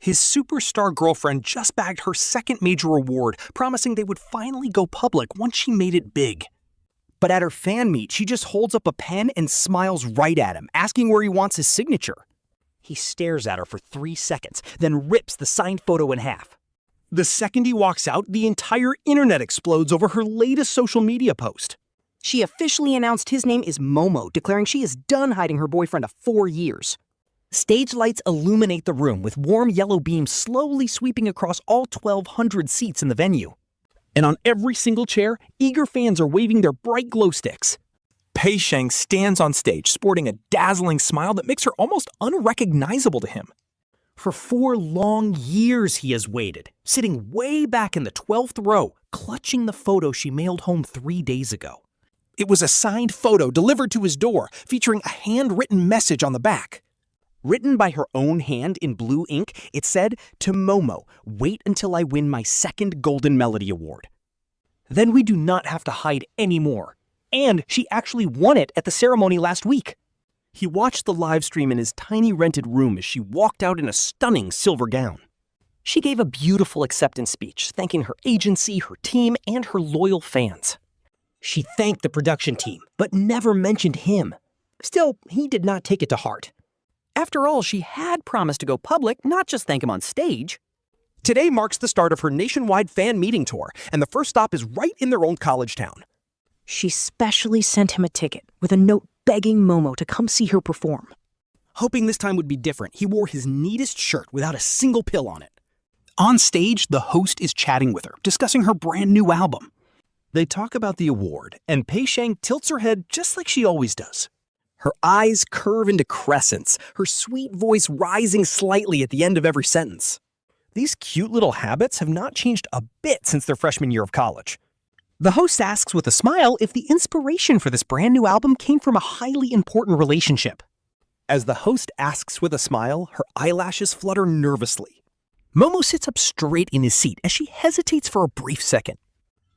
His superstar girlfriend just bagged her second major award, promising they would finally go public once she made it big. But at her fan meet, she just holds up a pen and smiles right at him, asking where he wants his signature. He stares at her for 3 seconds, then rips the signed photo in half. The second he walks out, the entire internet explodes over her latest social media post. She officially announced his name is Momo, declaring she is done hiding her boyfriend of 4 years. Stage lights illuminate the room, with warm yellow beams slowly sweeping across all 1,200 seats in the venue. And on every single chair, eager fans are waving their bright glow sticks. Pei Sheng stands on stage, sporting a dazzling smile that makes her almost unrecognizable to him. For 4 long years he has waited, sitting way back in the 12th row, clutching the photo she mailed home 3 days ago. It was a signed photo delivered to his door, featuring a handwritten message on the back. Written by her own hand in blue ink, it said, "To Momo, wait until I win my second Golden Melody Award." Then we do not have to hide anymore. And she actually won it at the ceremony last week. He watched the live stream in his tiny rented room as she walked out in a stunning silver gown. She gave a beautiful acceptance speech, thanking her agency, her team, and her loyal fans. She thanked the production team, but never mentioned him. Still, he did not take it to heart. After all, she had promised to go public, not just thank him on stage. Today marks the start of her nationwide fan meeting tour, and the first stop is right in their own college town. She specially sent him a ticket with a note begging Momo to come see her perform. Hoping this time would be different, he wore his neatest shirt without a single pill on it. On stage, the host is chatting with her, discussing her brand new album. They talk about the award, and Pei Sheng tilts her head just like she always does. Her eyes curve into crescents, her sweet voice rising slightly at the end of every sentence. These cute little habits have not changed a bit since their freshman year of college. The host asks with a smile if the inspiration for this brand new album came from a highly important relationship. As the host asks with a smile, her eyelashes flutter nervously. Momo sits up straight in his seat as she hesitates for a brief second.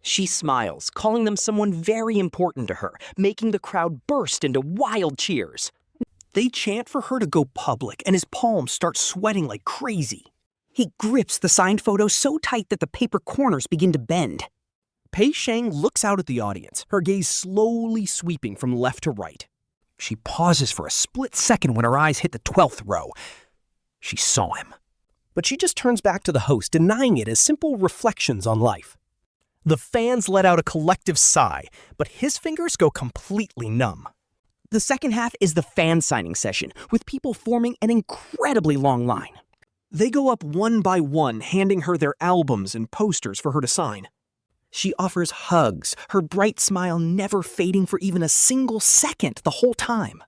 She smiles, calling them someone very important to her, making the crowd burst into wild cheers. They chant for her to go public, and his palms start sweating like crazy. He grips the signed photo so tight that the paper corners begin to bend. Pei Sheng looks out at the audience, her gaze slowly sweeping from left to right. She pauses for a split second when her eyes hit the 12th row. She saw him. But she just turns back to the host, denying it as simple reflections on life. The fans let out a collective sigh, but his fingers go completely numb. The second half is the fan signing session, with people forming an incredibly long line. They go up one by one, handing her their albums and posters for her to sign. She offers hugs, her bright smile never fading for even a single second the whole time.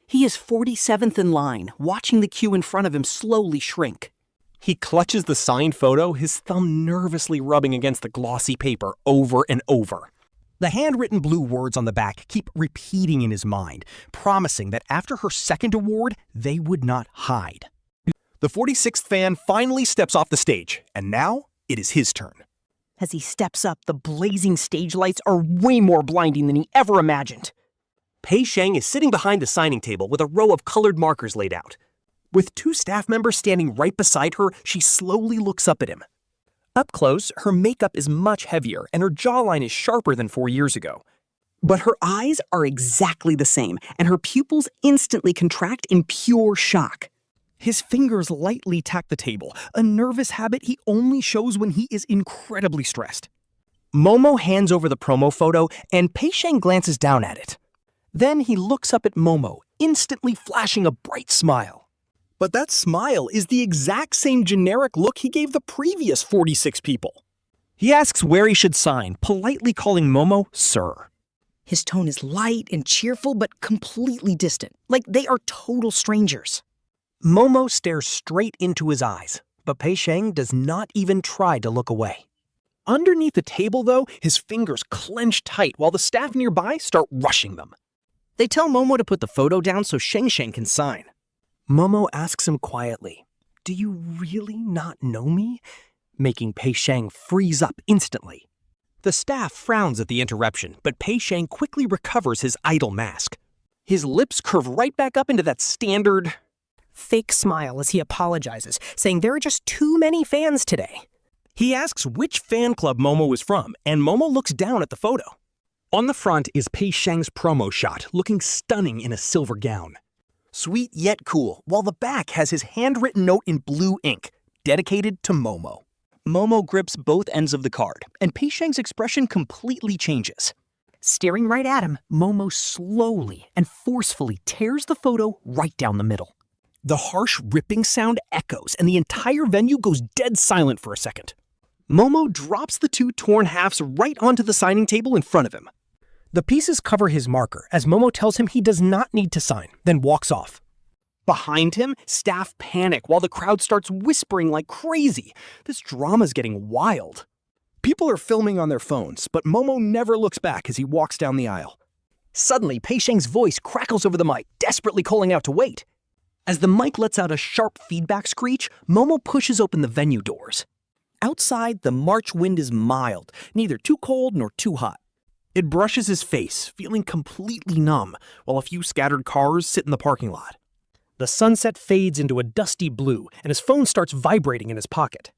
He is 47th in line, watching the queue in front of him slowly shrink. He clutches the signed photo, his thumb nervously rubbing against the glossy paper over and over. The handwritten blue words on the back keep repeating in his mind, promising that after her second award, they would not hide. The 46th fan finally steps off the stage, and now it is his turn. As he steps up, the blazing stage lights are way more blinding than he ever imagined. Pei Sheng is sitting behind the signing table with a row of colored markers laid out. With 2 staff members standing right beside her, she slowly looks up at him. Up close, her makeup is much heavier and her jawline is sharper than 4 years ago. But her eyes are exactly the same, and her pupils instantly contract in pure shock. His fingers lightly tap the table, a nervous habit he only shows when he is incredibly stressed. Momo hands over the promo photo, and Pei Sheng glances down at it. Then he looks up at Momo, instantly flashing a bright smile. But that smile is the exact same generic look he gave the previous 46 people. He asks where he should sign, politely calling Momo Sir. His tone is light and cheerful, but completely distant, like they are total strangers. Momo stares straight into his eyes, but Pei Sheng does not even try to look away. Underneath the table, though, his fingers clench tight while the staff nearby start rushing them. They tell Momo to put the photo down so Sheng can sign. Momo asks him quietly, "Do you really not know me?" making Pei Sheng freeze up instantly. The staff frowns at the interruption, but Pei Sheng quickly recovers his idle mask. His lips curve right back up into that standard fake smile as he apologizes, saying there are just too many fans today. He asks which fan club Momo is from, and Momo looks down at the photo. On the front is Pei Sheng's promo shot, looking stunning in a silver gown. Sweet yet cool, while the back has his handwritten note in blue ink, dedicated to Momo. Momo grips both ends of the card, and Pei Sheng's expression completely changes. Staring right at him, Momo slowly and forcefully tears the photo right down the middle. The harsh ripping sound echoes, and the entire venue goes dead silent for a second. Momo drops the two torn halves right onto the signing table in front of him. The pieces cover his marker as Momo tells him he does not need to sign, then walks off. Behind him, staff panic while the crowd starts whispering like crazy. This drama's getting wild. People are filming on their phones, but Momo never looks back as he walks down the aisle. Suddenly, Pei Sheng's voice crackles over the mic, desperately calling out to wait. As the mic lets out a sharp feedback screech, Momo pushes open the venue doors. Outside, the March wind is mild, neither too cold nor too hot. It brushes his face, feeling completely numb, while a few scattered cars sit in the parking lot. The sunset fades into a dusty blue, and his phone starts vibrating in his pocket.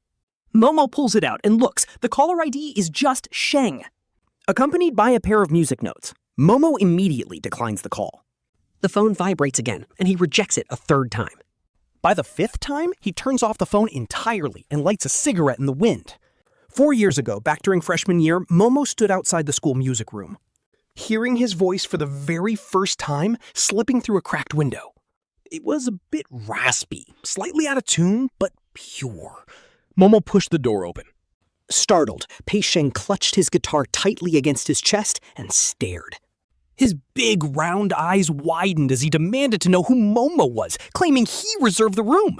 Momo pulls it out and looks. The caller ID is just Sheng. Accompanied by a pair of music notes, Momo immediately declines the call. The phone vibrates again, and he rejects it a third time. By the fifth time, he turns off the phone entirely and lights a cigarette in the wind. 4 years ago, back during freshman year, Momo stood outside the school music room, hearing his voice for the very first time slipping through a cracked window. It was a bit raspy, slightly out of tune, but pure. Momo pushed the door open. Startled, Pei Sheng clutched his guitar tightly against his chest and stared. His big, round eyes widened as he demanded to know who Momo was, claiming he reserved the room.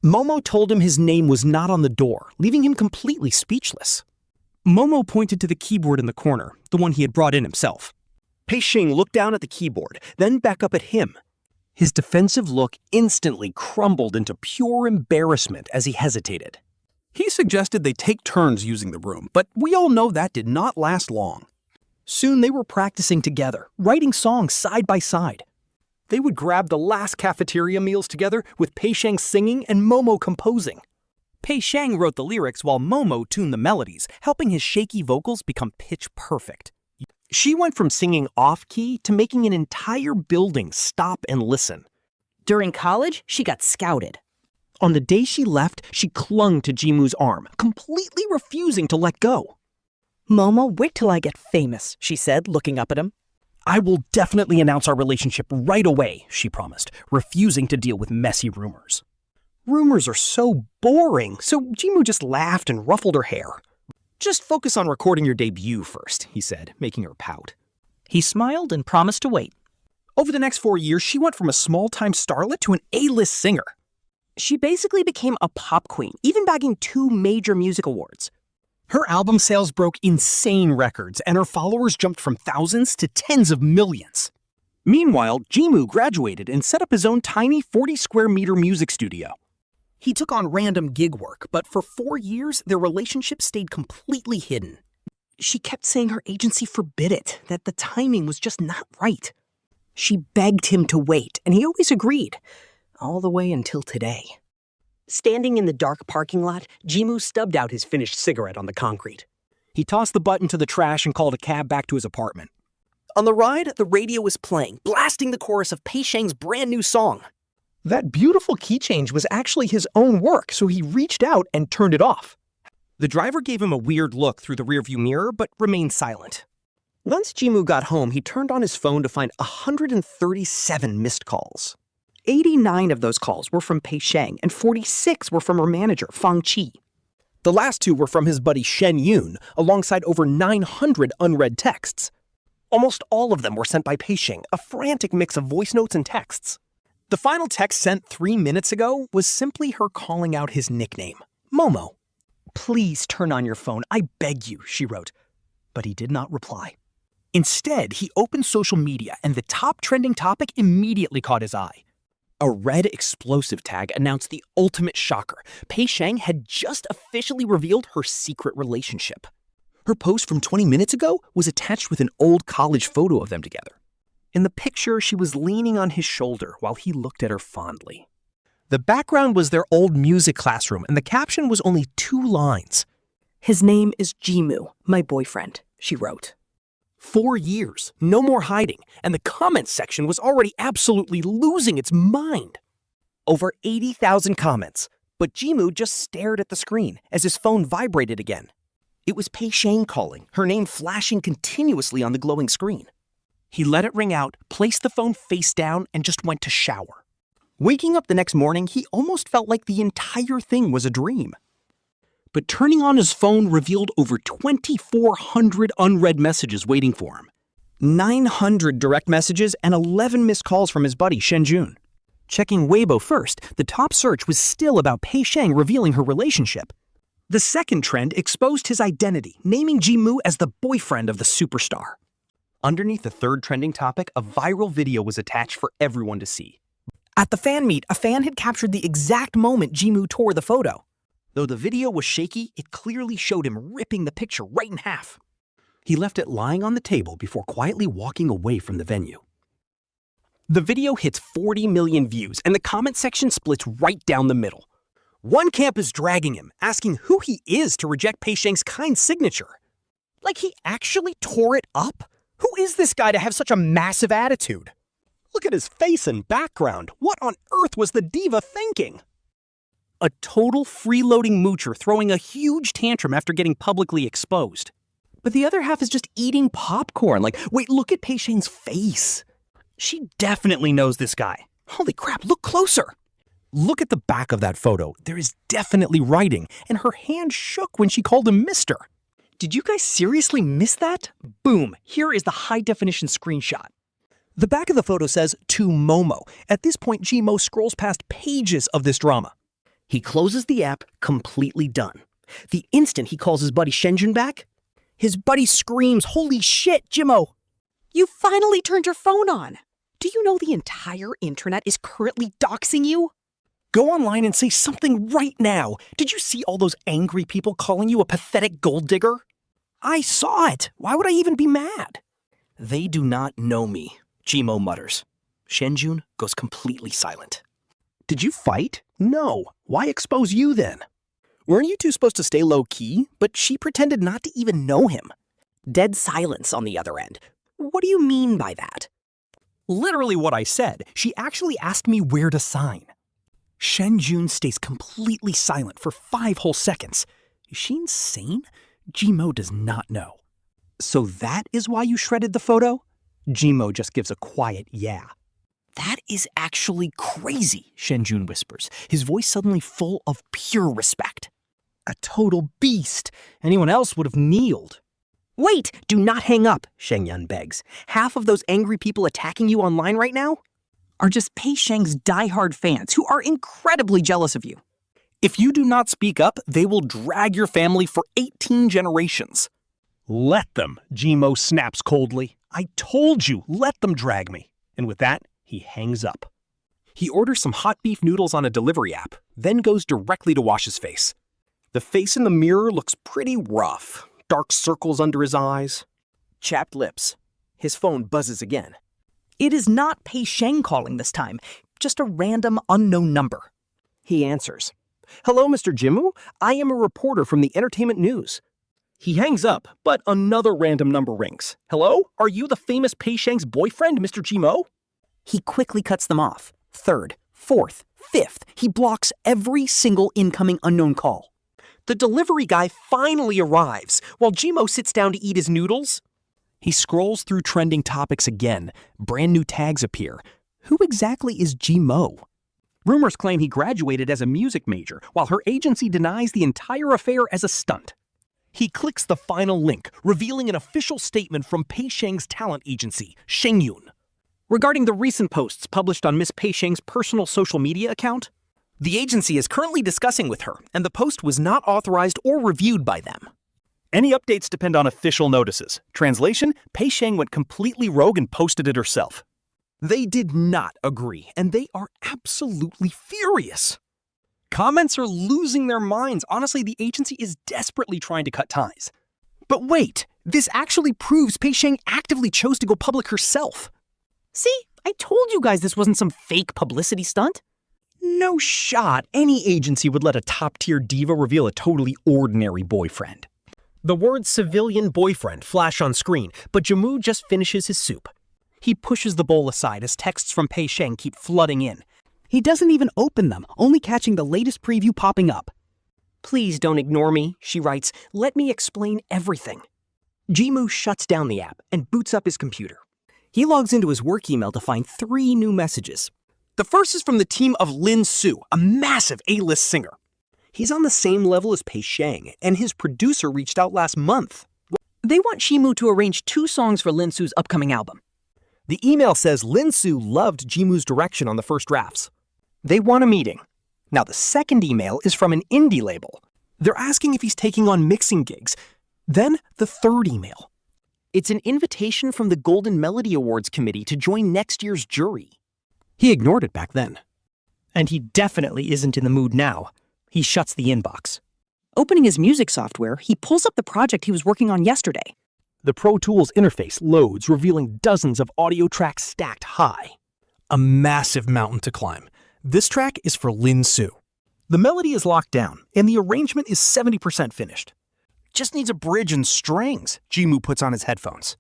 Momo told him his name was not on the door, leaving him completely speechless. Momo pointed to the keyboard in the corner, the one he had brought in himself. Pei Sheng looked down at the keyboard, then back up at him. His defensive look instantly crumbled into pure embarrassment as he hesitated. He suggested they take turns using the room, but we all know that did not last long. Soon they were practicing together, writing songs side by side. They would grab the last cafeteria meals together with Pei Sheng singing and Momo composing. Pei Sheng wrote the lyrics while Momo tuned the melodies, helping his shaky vocals become pitch perfect. She went from singing off-key to making an entire building stop and listen. During college, she got scouted. On the day she left, she clung to Jimu's arm, completely refusing to let go. Momo, wait till I get famous, she said, looking up at him. I will definitely announce our relationship right away, she promised, refusing to deal with messy rumors. Rumors are so boring, so Jimu just laughed and ruffled her hair. Just focus on recording your debut first, he said, making her pout. He smiled and promised to wait. Over the next 4 years, she went from a small-time starlet to an A-list singer. She basically became a pop queen, even bagging 2 major music awards. Her album sales broke insane records, and her followers jumped from thousands to tens of millions. Meanwhile, Jimu graduated and set up his own tiny 40-square-meter music studio. He took on random gig work, but for 4 years, their relationship stayed completely hidden. She kept saying her agency forbid it, that the timing was just not right. She begged him to wait, and he always agreed, all the way until today. Standing in the dark parking lot, Jimu stubbed out his finished cigarette on the concrete. He tossed the butt into the trash and called a cab back to his apartment. On the ride, the radio was playing, blasting the chorus of Pei Sheng's brand new song. That beautiful key change was actually his own work, so he reached out and turned it off. The driver gave him a weird look through the rearview mirror, but remained silent. Once Jimu got home, he turned on his phone to find 137 missed calls. 89 of those calls were from Pei Sheng, and 46 were from her manager, Fang. The last 2 were from his buddy Shen Yun, alongside over 900 unread texts. Almost all of them were sent by Pei Sheng, a frantic mix of voice notes and texts. The final text sent 3 minutes ago was simply her calling out his nickname, Momo. "Please turn on your phone, I beg you," she wrote. But he did not reply. Instead, he opened social media, and the top trending topic immediately caught his eye. A red explosive tag announced the ultimate shocker. Pei Sheng had just officially revealed her secret relationship. Her post from 20 minutes ago was attached with an old college photo of them together. In the picture, she was leaning on his shoulder while he looked at her fondly. The background was their old music classroom, and the caption was only 2 lines. His name is Jimu, my boyfriend, she wrote. 4 years, no more hiding, and the comments section was already absolutely losing its mind. Over 80,000 comments, but Jimu just stared at the screen as his phone vibrated again. It was Pei Sheng calling, her name flashing continuously on the glowing screen. He let it ring out, placed the phone face down, and just went to shower. Waking up the next morning, he almost felt like the entire thing was a dream. But turning on his phone revealed over 2,400 unread messages waiting for him. 900 direct messages and 11 missed calls from his buddy Shenjun. Checking Weibo first, the top search was still about Pei Sheng revealing her relationship. The second trend exposed his identity, naming Jimu as the boyfriend of the superstar. Underneath the third trending topic, a viral video was attached for everyone to see. At the fan meet, a fan had captured the exact moment Jimu tore the photo. Though the video was shaky, it clearly showed him ripping the picture right in half. He left it lying on the table before quietly walking away from the venue. The video hits 40 million views, and the comment section splits right down the middle. One camp is dragging him, asking who he is to reject Pei Sheng's kind signature. Like he actually tore it up? Who is this guy to have such a massive attitude? Look at his face and background. What on earth was the diva thinking? A total freeloading moocher throwing a huge tantrum after getting publicly exposed. But the other half is just eating popcorn. Like, wait, look at Pei Sheng's face. She definitely knows this guy. Holy crap, look closer. Look at the back of that photo. There is definitely writing, and her hand shook when she called him Mister. Did you guys seriously miss that? Boom, here is the high-definition screenshot. The back of the photo says, "To Momo." At this point, Jimo scrolls past pages of this drama. He closes the app, completely done. The instant he calls his buddy Shenjun back, his buddy screams, "Holy shit, Jimo!" You finally turned your phone on. Do you know the entire internet is currently doxing you? Go online and say something right now. Did you see all those angry people calling you a pathetic gold digger? I saw it. Why would I even be mad? They do not know me, Jimo mutters. Shenjun goes completely silent. Did you fight? No. Why expose you then? Weren't you two supposed to stay low-key? But she pretended not to even know him. Dead silence on the other end. What do you mean by that? Literally what I said. She actually asked me where to sign. Shenjun stays completely silent for 5 whole seconds. Is she insane? Jimo does not know. So that is why you shredded the photo? Jimo just gives a quiet yeah. That is actually crazy, Shenjun whispers, his voice suddenly full of pure respect. A total beast. Anyone else would have kneeled. Wait, do not hang up, Shengyun begs. Half of those angry people attacking you online right now are just Pei Sheng's diehard fans who are incredibly jealous of you. If you do not speak up, they will drag your family for 18 generations. Let them, Jimo snaps coldly. I told you, let them drag me. And with that, he hangs up. He orders some hot beef noodles on a delivery app, then goes directly to wash his face. The face in the mirror looks pretty rough. Dark circles under his eyes. Chapped lips. His phone buzzes again. It is not Pei Sheng calling this time, just a random unknown number. He answers. Hello, Mr. Jimu. I am a reporter from the entertainment news. He hangs up, but another random number rings. Hello? Are you the famous Pei Sheng's boyfriend, Mr. Jimo? He quickly cuts them off. 3rd, 4th, 5th. He blocks every single incoming unknown call. The delivery guy finally arrives, while Jimo sits down to eat his noodles. He scrolls through trending topics again. Brand new tags appear. Who exactly is Jimo? Rumors claim he graduated as a music major, while her agency denies the entire affair as a stunt. He clicks the final link, revealing an official statement from Pei Sheng's talent agency, Shengyun. Regarding the recent posts published on Miss Pei Sheng's personal social media account, the agency is currently discussing with her, and the post was not authorized or reviewed by them. Any updates depend on official notices. Translation, Pei Sheng went completely rogue and posted it herself. They did not agree, and they are absolutely furious. Comments are losing their minds. Honestly, the agency is desperately trying to cut ties. But wait, this actually proves Pei Sheng actively chose to go public herself. See, I told you guys this wasn't some fake publicity stunt. No shot any agency would let a top-tier diva reveal a totally ordinary boyfriend. The words civilian boyfriend flash on screen, but Jimmu just finishes his soup. He pushes the bowl aside as texts from Pei Sheng keep flooding in. He doesn't even open them, only catching the latest preview popping up. "Please don't ignore me," she writes. "Let me explain everything." Jimmu shuts down the app and boots up his computer. He logs into his work email to find 3 new messages. The first is from the team of Lin Su, a massive A-list singer. He's on the same level as Pei Sheng, and his producer reached out last month. They want Jimmu to arrange 2 songs for Lin Su's upcoming album. The email says Lin Su loved Jimmu's direction on the first drafts. They want a meeting. Now, the second email is from an indie label. They're asking if he's taking on mixing gigs. Then, the third email. It's an invitation from the Golden Melody Awards committee to join next year's jury. He ignored it back then. And he definitely isn't in the mood now. He shuts the inbox. Opening his music software, he pulls up the project he was working on yesterday. The Pro Tools interface loads, revealing dozens of audio tracks stacked high. A massive mountain to climb. This track is for Lin Su. The melody is locked down, and the arrangement is 70% finished. Just needs a bridge and strings, Jimmu puts on his headphones.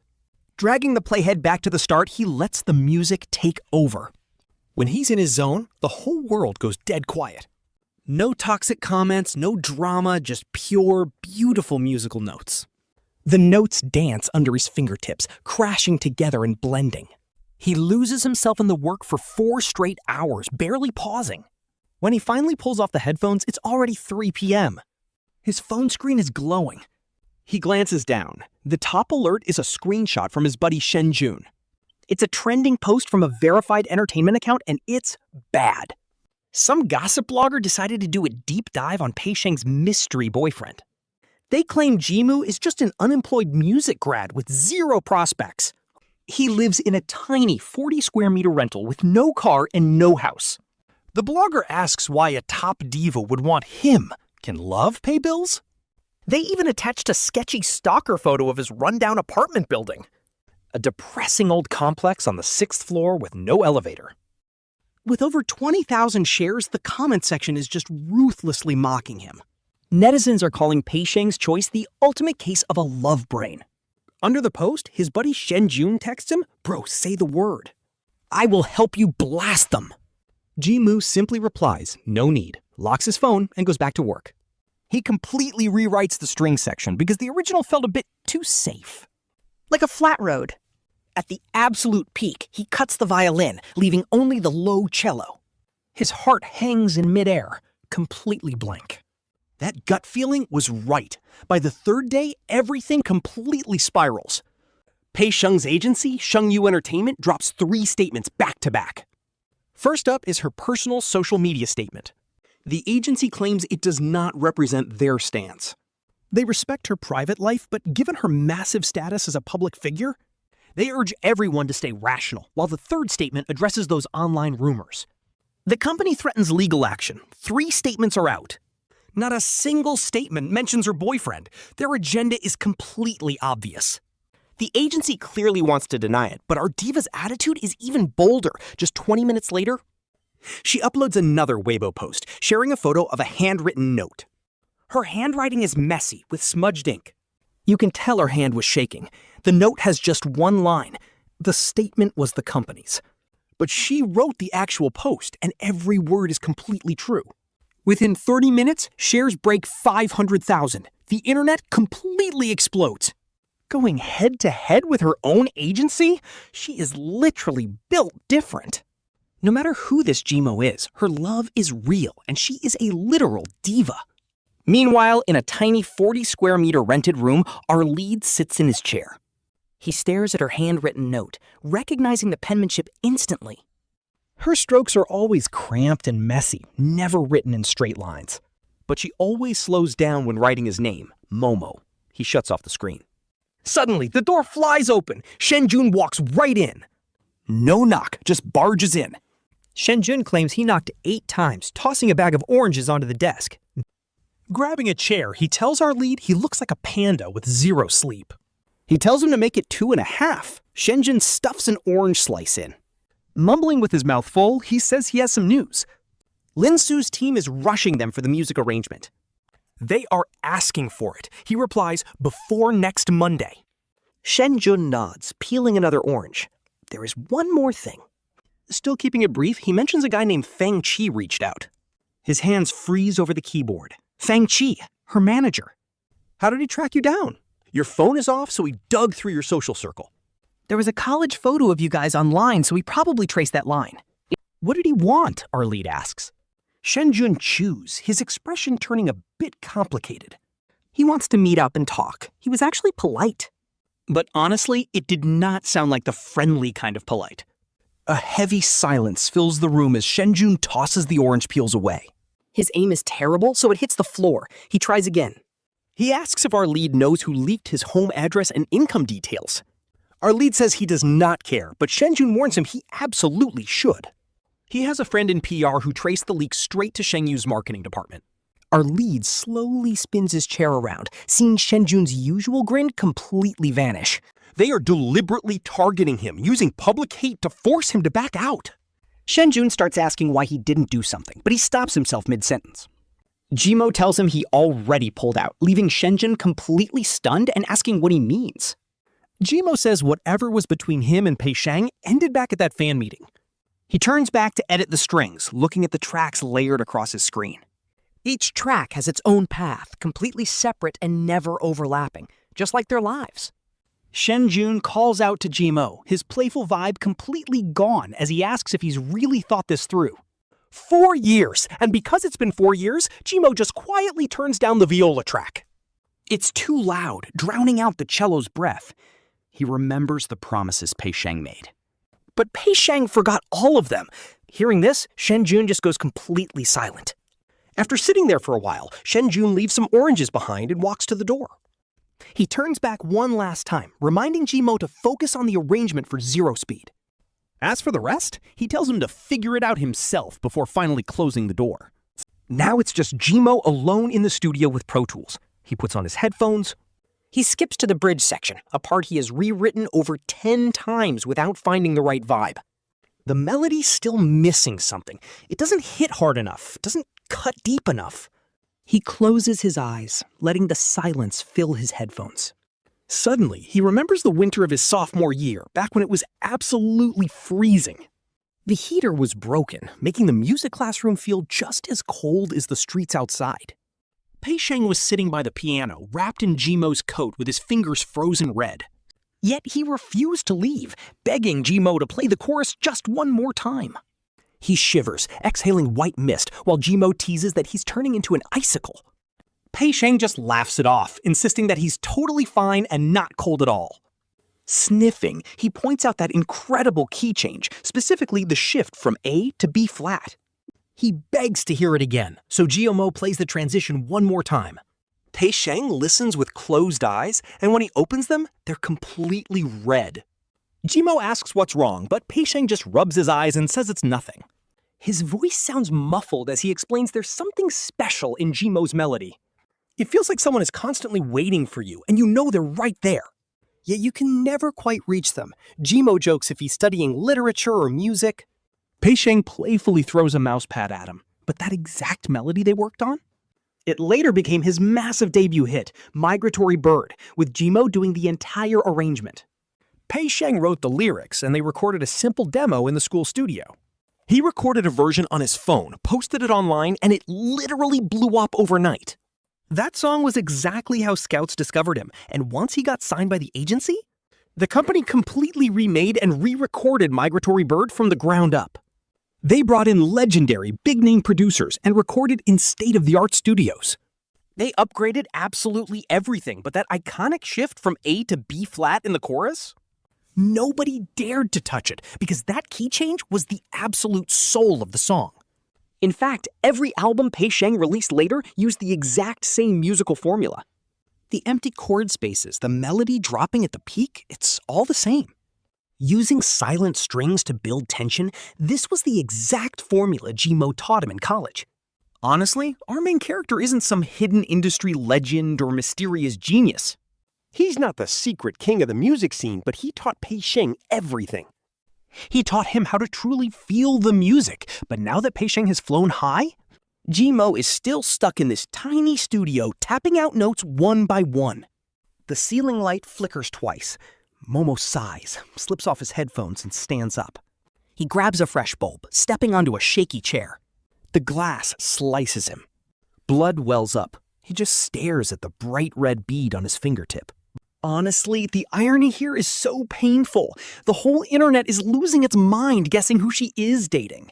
Dragging the playhead back to the start, he lets the music take over. When he's in his zone, the whole world goes dead quiet. No toxic comments, no drama, just pure, beautiful musical notes. The notes dance under his fingertips, crashing together and blending. He loses himself in the work for 4 straight hours, barely pausing. When he finally pulls off the headphones, it's already 3 p.m. His phone screen is glowing. He glances down. The top alert is a screenshot from his buddy Shenjun. It's a trending post from a verified entertainment account, and it's bad. Some gossip blogger decided to do a deep dive on Pei Sheng's mystery boyfriend. They claim Jimmu is just an unemployed music grad with 0 prospects. He lives in a tiny 40-square-meter rental with no car and no house. The blogger asks why a top diva would want him. Can love pay bills? They even attached a sketchy stalker photo of his rundown apartment building. A depressing old complex on the 6th floor with no elevator. With over 20,000 shares, the comment section is just ruthlessly mocking him. Netizens are calling Pei Sheng's choice the ultimate case of a love brain. Under the post, his buddy Shenjun texts him, "Bro, say the word. I will help you blast them." Jimmu simply replies, "No need," locks his phone, and goes back to work. He completely rewrites the string section because the original felt a bit too safe. Like a flat road. At the absolute peak, he cuts the violin, leaving only the low cello. His heart hangs in midair, completely blank. That gut feeling was right. By the 3rd day, everything completely spirals. Pei Sheng's agency, Shengyu Entertainment, drops 3 statements back to back. First up is her personal social media statement. The agency claims it does not represent their stance. They respect her private life, but given her massive status as a public figure, they urge everyone to stay rational, while the third statement addresses those online rumors. The company threatens legal action. 3 statements are out. Not a single statement mentions her boyfriend. Their agenda is completely obvious. The agency clearly wants to deny it, but our diva's attitude is even bolder. Just 20 minutes later, she uploads another Weibo post, sharing a photo of a handwritten note. Her handwriting is messy, with smudged ink. You can tell her hand was shaking. The note has just 1 line. The statement was the company's. But she wrote the actual post, and every word is completely true. Within 30 minutes, shares break 500,000. The internet completely explodes. Going head-to-head with her own agency? She is literally built different. No matter who this Jimmu is, her love is real, and she is a literal diva. Meanwhile, in a tiny 40-square-meter rented room, our lead sits in his chair. He stares at her handwritten note, recognizing the penmanship instantly. Her strokes are always cramped and messy, never written in straight lines. But she always slows down when writing his name, Momo. He shuts off the screen. Suddenly, the door flies open. Shenjun walks right in. No knock, just barges in. Shenjun claims he knocked 8 times, tossing a bag of oranges onto the desk. Grabbing a chair, he tells our lead he looks like a panda with 0 sleep. He tells him to make it 2.5. Shenjun stuffs an orange slice in. Mumbling with his mouth full, he says he has some news. Lin Su's team is rushing them for the music arrangement. They are asking for it. He replies, before next Monday. Shen Jun nods, peeling another orange. There is one more thing. Still keeping it brief, he mentions a guy named Fang Chi reached out. His hands freeze over the keyboard. Fang Chi, her manager. How did he track you down? Your phone is off, so he dug through your social circle. There was a college photo of you guys online, so he probably traced that line. What did he want? Our lead asks. Shen Jun chews, his expression turning a bit complicated. He wants to meet up and talk. He was actually polite. But honestly, it did not sound like the friendly kind of polite. A heavy silence fills the room as Shen Jun tosses the orange peels away. His aim is terrible, so it hits the floor. He tries again. He asks if our lead knows who leaked his home address and income details. Our lead says he does not care, but Shen Jun warns him he absolutely should. He has a friend in PR who traced the leak straight to Sheng Yu's marketing department. Our lead slowly spins his chair around, seeing Shen Jun's usual grin completely vanish. They are deliberately targeting him, using public hate to force him to back out. Shen Jun starts asking why he didn't do something, but he stops himself mid-sentence. Jimo tells him he already pulled out, leaving Shen Jun completely stunned and asking what he means. Jimo says whatever was between him and Pei Sheng ended back at that fan meeting. He turns back to edit the strings, looking at the tracks layered across his screen. Each track has its own path, completely separate and never overlapping, just like their lives. Shen Jun calls out to Jimo, his playful vibe completely gone as he asks if he's really thought this through. 4 years, and because it's been 4 years, Jimo just quietly turns down the viola track. It's too loud, drowning out the cello's breath. He remembers the promises Pei Sheng made. But Pei Sheng forgot all of them. Hearing this, Shen Jun just goes completely silent. After sitting there for a while, Shen Jun leaves some oranges behind and walks to the door. He turns back one last time, reminding Jimo to focus on the arrangement for zero speed. As for the rest, he tells him to figure it out himself before finally closing the door. Now it's just Jimo alone in the studio with Pro Tools. He puts on his headphones. He skips to the bridge section, a part he has rewritten over 10 times without finding the right vibe. The melody's still missing something. It doesn't hit hard enough, doesn't cut deep enough. He closes his eyes, letting the silence fill his headphones. Suddenly, he remembers the winter of his sophomore year, back when it was absolutely freezing. The heater was broken, making the music classroom feel just as cold as the streets outside. Pei Sheng was sitting by the piano, wrapped in Jimo's coat with his fingers frozen red. Yet he refused to leave, begging Jimo to play the chorus just one more time. He shivers, exhaling white mist, while Jimo teases that he's turning into an icicle. Pei Sheng just laughs it off, insisting that he's totally fine and not cold at all. Sniffing, he points out that incredible key change, specifically the shift from A to B flat. He begs to hear it again, so Jimo plays the transition one more time. Pei Sheng listens with closed eyes, and when he opens them, they're completely red. Jimo asks what's wrong, but Pei Sheng just rubs his eyes and says it's nothing. His voice sounds muffled as he explains there's something special in Jimo's melody. It feels like someone is constantly waiting for you, and you know they're right there. Yet you can never quite reach them. Jimo jokes if he's studying literature or music. Pei Sheng playfully throws a mousepad at him, but that exact melody they worked on? It later became his massive debut hit, Migratory Bird, with Jimo doing the entire arrangement. Pei Sheng wrote the lyrics, and they recorded a simple demo in the school studio. He recorded a version on his phone, posted it online, and it literally blew up overnight. That song was exactly how Scouts discovered him, and once he got signed by the agency, the company completely remade and re-recorded Migratory Bird from the ground up. They brought in legendary, big-name producers and recorded in state-of-the-art studios. They upgraded absolutely everything, but that iconic shift from A to B flat in the chorus? Nobody dared to touch it, because that key change was the absolute soul of the song. In fact, every album Pei Sheng released later used the exact same musical formula. The empty chord spaces, the melody dropping at the peak, it's all the same. Using silent strings to build tension, this was the exact formula Jimo taught him in college. Honestly, our main character isn't some hidden industry legend or mysterious genius. He's not the secret king of the music scene, but he taught Pei Sheng everything. He taught him how to truly feel the music, but now that Pei Sheng has flown high, Jimo is still stuck in this tiny studio tapping out notes one by one. The ceiling light flickers twice. Momo sighs, slips off his headphones, and stands up. He grabs a fresh bulb, stepping onto a shaky chair. The glass slices him. Blood wells up. He just stares at the bright red bead on his fingertip. Honestly, the irony here is so painful. The whole internet is losing its mind guessing who she is dating.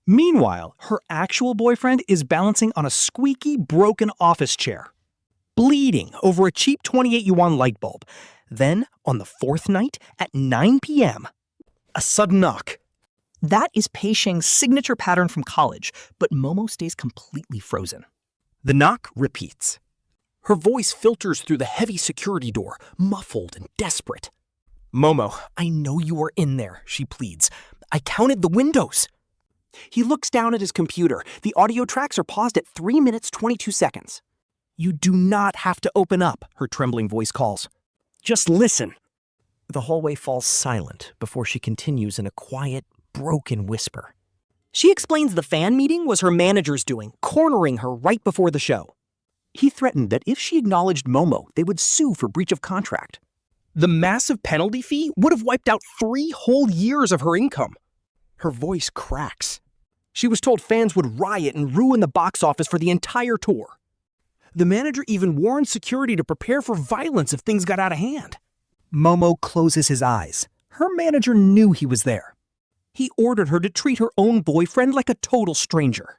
Meanwhile, her actual boyfriend is balancing on a squeaky, broken office chair, bleeding over a cheap 28 yuan light bulb. Then, on the fourth night, at 9 p.m., a sudden knock. That is Pei Sheng's signature pattern from college, but Momo stays completely frozen. The knock repeats. Her voice filters through the heavy security door, muffled and desperate. "Momo, I know you are in there," she pleads. "I counted the windows." He looks down at his computer. The audio tracks are paused at 3 minutes 22 seconds. "You do not have to open up," her trembling voice calls. "Just listen." The hallway falls silent before she continues in a quiet, broken whisper. She explains the fan meeting was her manager's doing, cornering her right before the show. He threatened that if she acknowledged Momo, they would sue for breach of contract. The massive penalty fee would have wiped out 3 whole years of her income. Her voice cracks. She was told fans would riot and ruin the box office for the entire tour. The manager even warned security to prepare for violence if things got out of hand. Momo closes his eyes. Her manager knew he was there. He ordered her to treat her own boyfriend like a total stranger.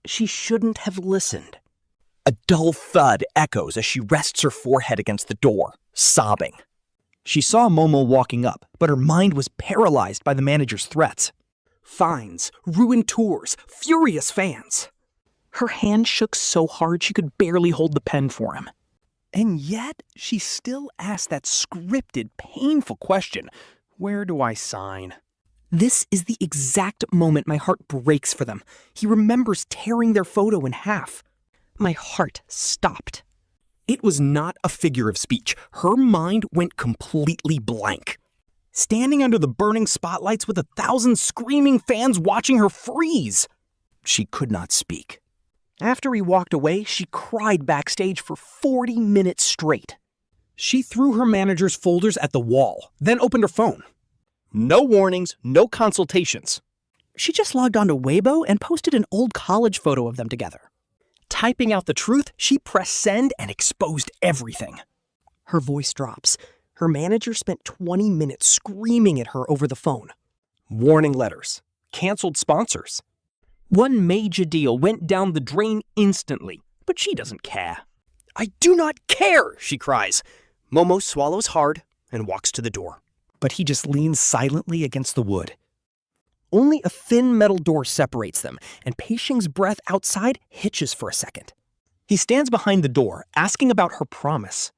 She shouldn't have listened. A dull thud echoes as she rests her forehead against the door, sobbing. She saw Momo walking up, but her mind was paralyzed by the manager's threats. Fines, ruined tours, furious fans. Her hand shook so hard she could barely hold the pen for him. And yet, she still asked that scripted, painful question, "Where do I sign?" This is the exact moment my heart breaks for them. He remembers tearing their photo in half. My heart stopped. It was not a figure of speech. Her mind went completely blank. Standing under the burning spotlights with 1,000 screaming fans watching her freeze. She could not speak. After he walked away, she cried backstage for 40 minutes straight. She threw her manager's folders at the wall, then opened her phone. No warnings, no consultations. She just logged onto Weibo and posted an old college photo of them together. Typing out the truth, she pressed send and exposed everything. Her voice drops. Her manager spent 20 minutes screaming at her over the phone. Warning letters. Canceled sponsors. One major deal went down the drain instantly, but she doesn't care. "I do not care," she cries. Momo swallows hard and walks to the door. But he just leans silently against the wood. Only a thin metal door separates them, and Pei Sheng's breath outside hitches for a second. He stands behind the door, asking about her promise.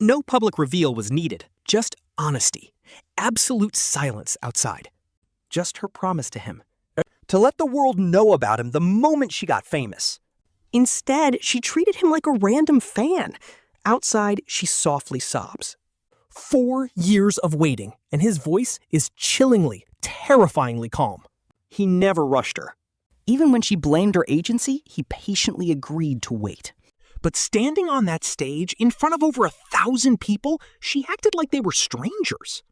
No public reveal was needed, just honesty. Absolute silence outside. Just her promise to him. To let the world know about him the moment she got famous. Instead, she treated him like a random fan. Outside, she softly sobs. 4 years of waiting, and his voice is chillingly, terrifyingly calm. He never rushed her. Even when she blamed her agency, he patiently agreed to wait. But standing on that stage, in front of over 1,000 people, she acted like they were strangers.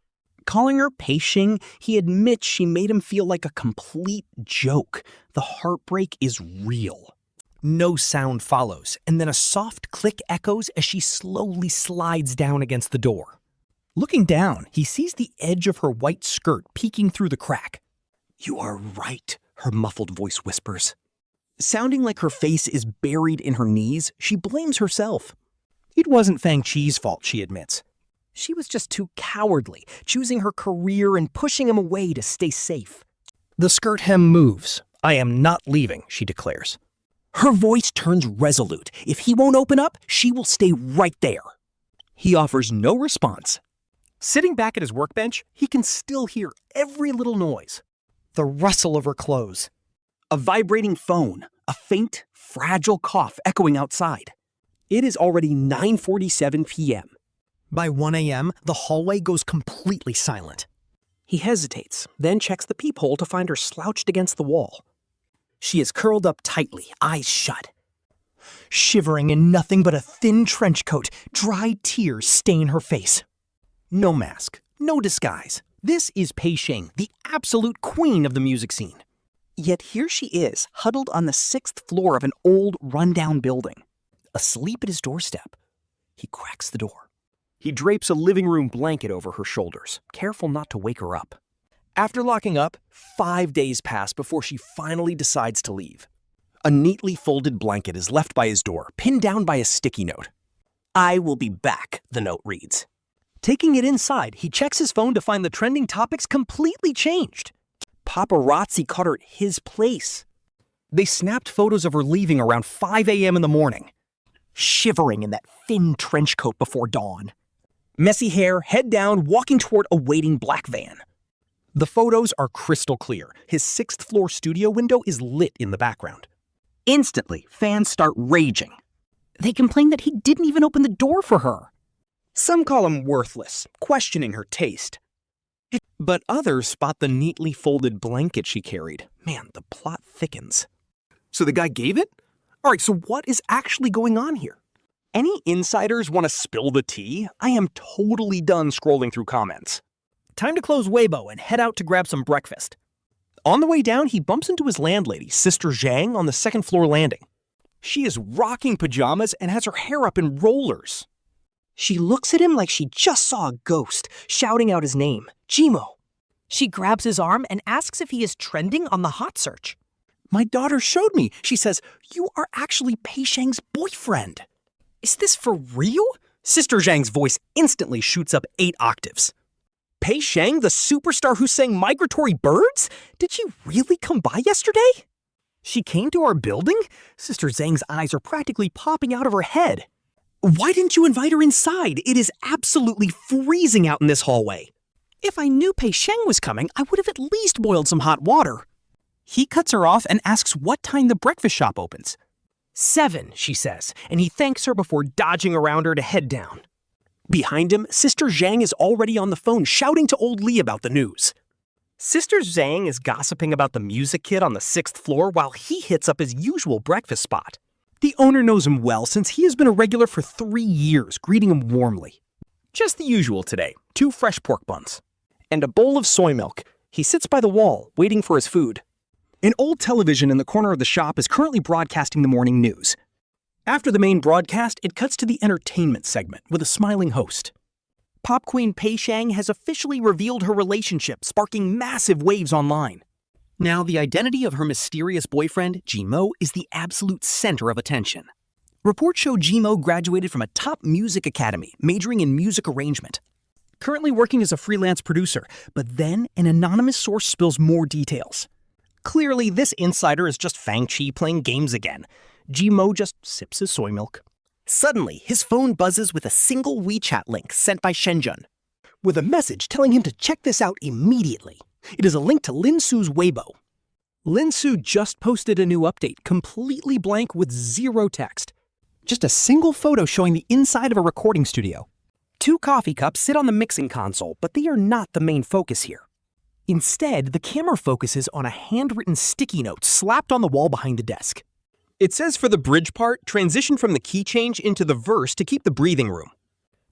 Calling her Pei Sheng, he admits she made him feel like a complete joke. The heartbreak is real. No sound follows, and then a soft click echoes as she slowly slides down against the door. Looking down, he sees the edge of her white skirt peeking through the crack. "You are right," her muffled voice whispers. Sounding like her face is buried in her knees, she blames herself. It wasn't Fang Chi's fault, she admits. She was just too cowardly, choosing her career and pushing him away to stay safe. The skirt hem moves. "I am not leaving," she declares. Her voice turns resolute. If he won't open up, she will stay right there. He offers no response. Sitting back at his workbench, he can still hear every little noise. The rustle of her clothes. A vibrating phone, a faint, fragile cough echoing outside. It is already 9:47 p.m. By 1 a.m., the hallway goes completely silent. He hesitates, then checks the peephole to find her slouched against the wall. She is curled up tightly, eyes shut. Shivering in nothing but a thin trench coat, dry tears stain her face. No mask, no disguise. This is Pei Sheng, the absolute queen of the music scene. Yet here she is, huddled on the 6th floor of an old, rundown building. Asleep at his doorstep. He cracks the door. He drapes a living room blanket over her shoulders, careful not to wake her up. After locking up, 5 days pass before she finally decides to leave. A neatly folded blanket is left by his door, pinned down by a sticky note. "I will be back," the note reads. Taking it inside, he checks his phone to find the trending topics completely changed. Paparazzi caught her at his place. They snapped photos of her leaving around 5 a.m. in the morning, Shivering in that thin trench coat before dawn. messy hair, head down, walking toward a waiting black van. The photos are crystal clear. His 6th floor studio window is lit in the background. Instantly, fans start raging. They complain that he didn't even open the door for her. Some call him worthless, questioning her taste. But others spot the neatly folded blanket she carried. Man, the plot thickens. So the guy gave it? All right, so what is actually going on here? Any insiders want to spill the tea? I am totally done scrolling through comments. Time to close Weibo and head out to grab some breakfast. On the way down, he bumps into his landlady, Sister Zhang, on the 2nd floor landing. She is rocking pajamas and has her hair up in rollers. She looks at him like she just saw a ghost, shouting out his name, Jimo. She grabs his arm and asks if he is trending on the hot search. My daughter showed me. She says, "You are actually Pei Sheng's boyfriend." Is this for real? Sister Zhang's voice instantly shoots up 8 octaves. Pei Sheng, the superstar who sang Migratory Birds? Did she really come by yesterday? She came to our building? Sister Zhang's eyes are practically popping out of her head. Why didn't you invite her inside? It is absolutely freezing out in this hallway. If I knew Pei Sheng was coming, I would have at least boiled some hot water. He cuts her off and asks what time the breakfast shop opens. 7, she says, and he thanks her before dodging around her to head down. Behind him, Sister Zhang is already on the phone shouting to old Lee about the news. Sister Zhang is gossiping about the music kid on the 6th floor while he hits up his usual breakfast spot. The owner knows him well since he has been a regular for 3 years, greeting him warmly. Just the usual today, 2 fresh pork buns, and a bowl of soy milk. He sits by the wall, waiting for his food. An old television in the corner of the shop is currently broadcasting the morning news. After the main broadcast, it cuts to the entertainment segment with a smiling host. Pop queen Pei Sheng has officially revealed her relationship, sparking massive waves online. Now, the identity of her mysterious boyfriend, Jimo, is the absolute center of attention. Reports show Jimo graduated from a top music academy, majoring in music arrangement. Currently working as a freelance producer, but then an anonymous source spills more details. Clearly, this insider is just Fang playing games again. Jimo just sips his soy milk. Suddenly, his phone buzzes with a single WeChat link sent by Shenzhen, with a message telling him to check this out immediately. It is a link to Lin Su's Weibo. Lin Su just posted a new update, completely blank with 0 text. Just a single photo showing the inside of a recording studio. 2 coffee cups sit on the mixing console, but they are not the main focus here. Instead, the camera focuses on a handwritten sticky note slapped on the wall behind the desk. It says for the bridge part, transition from the key change into the verse to keep the breathing room.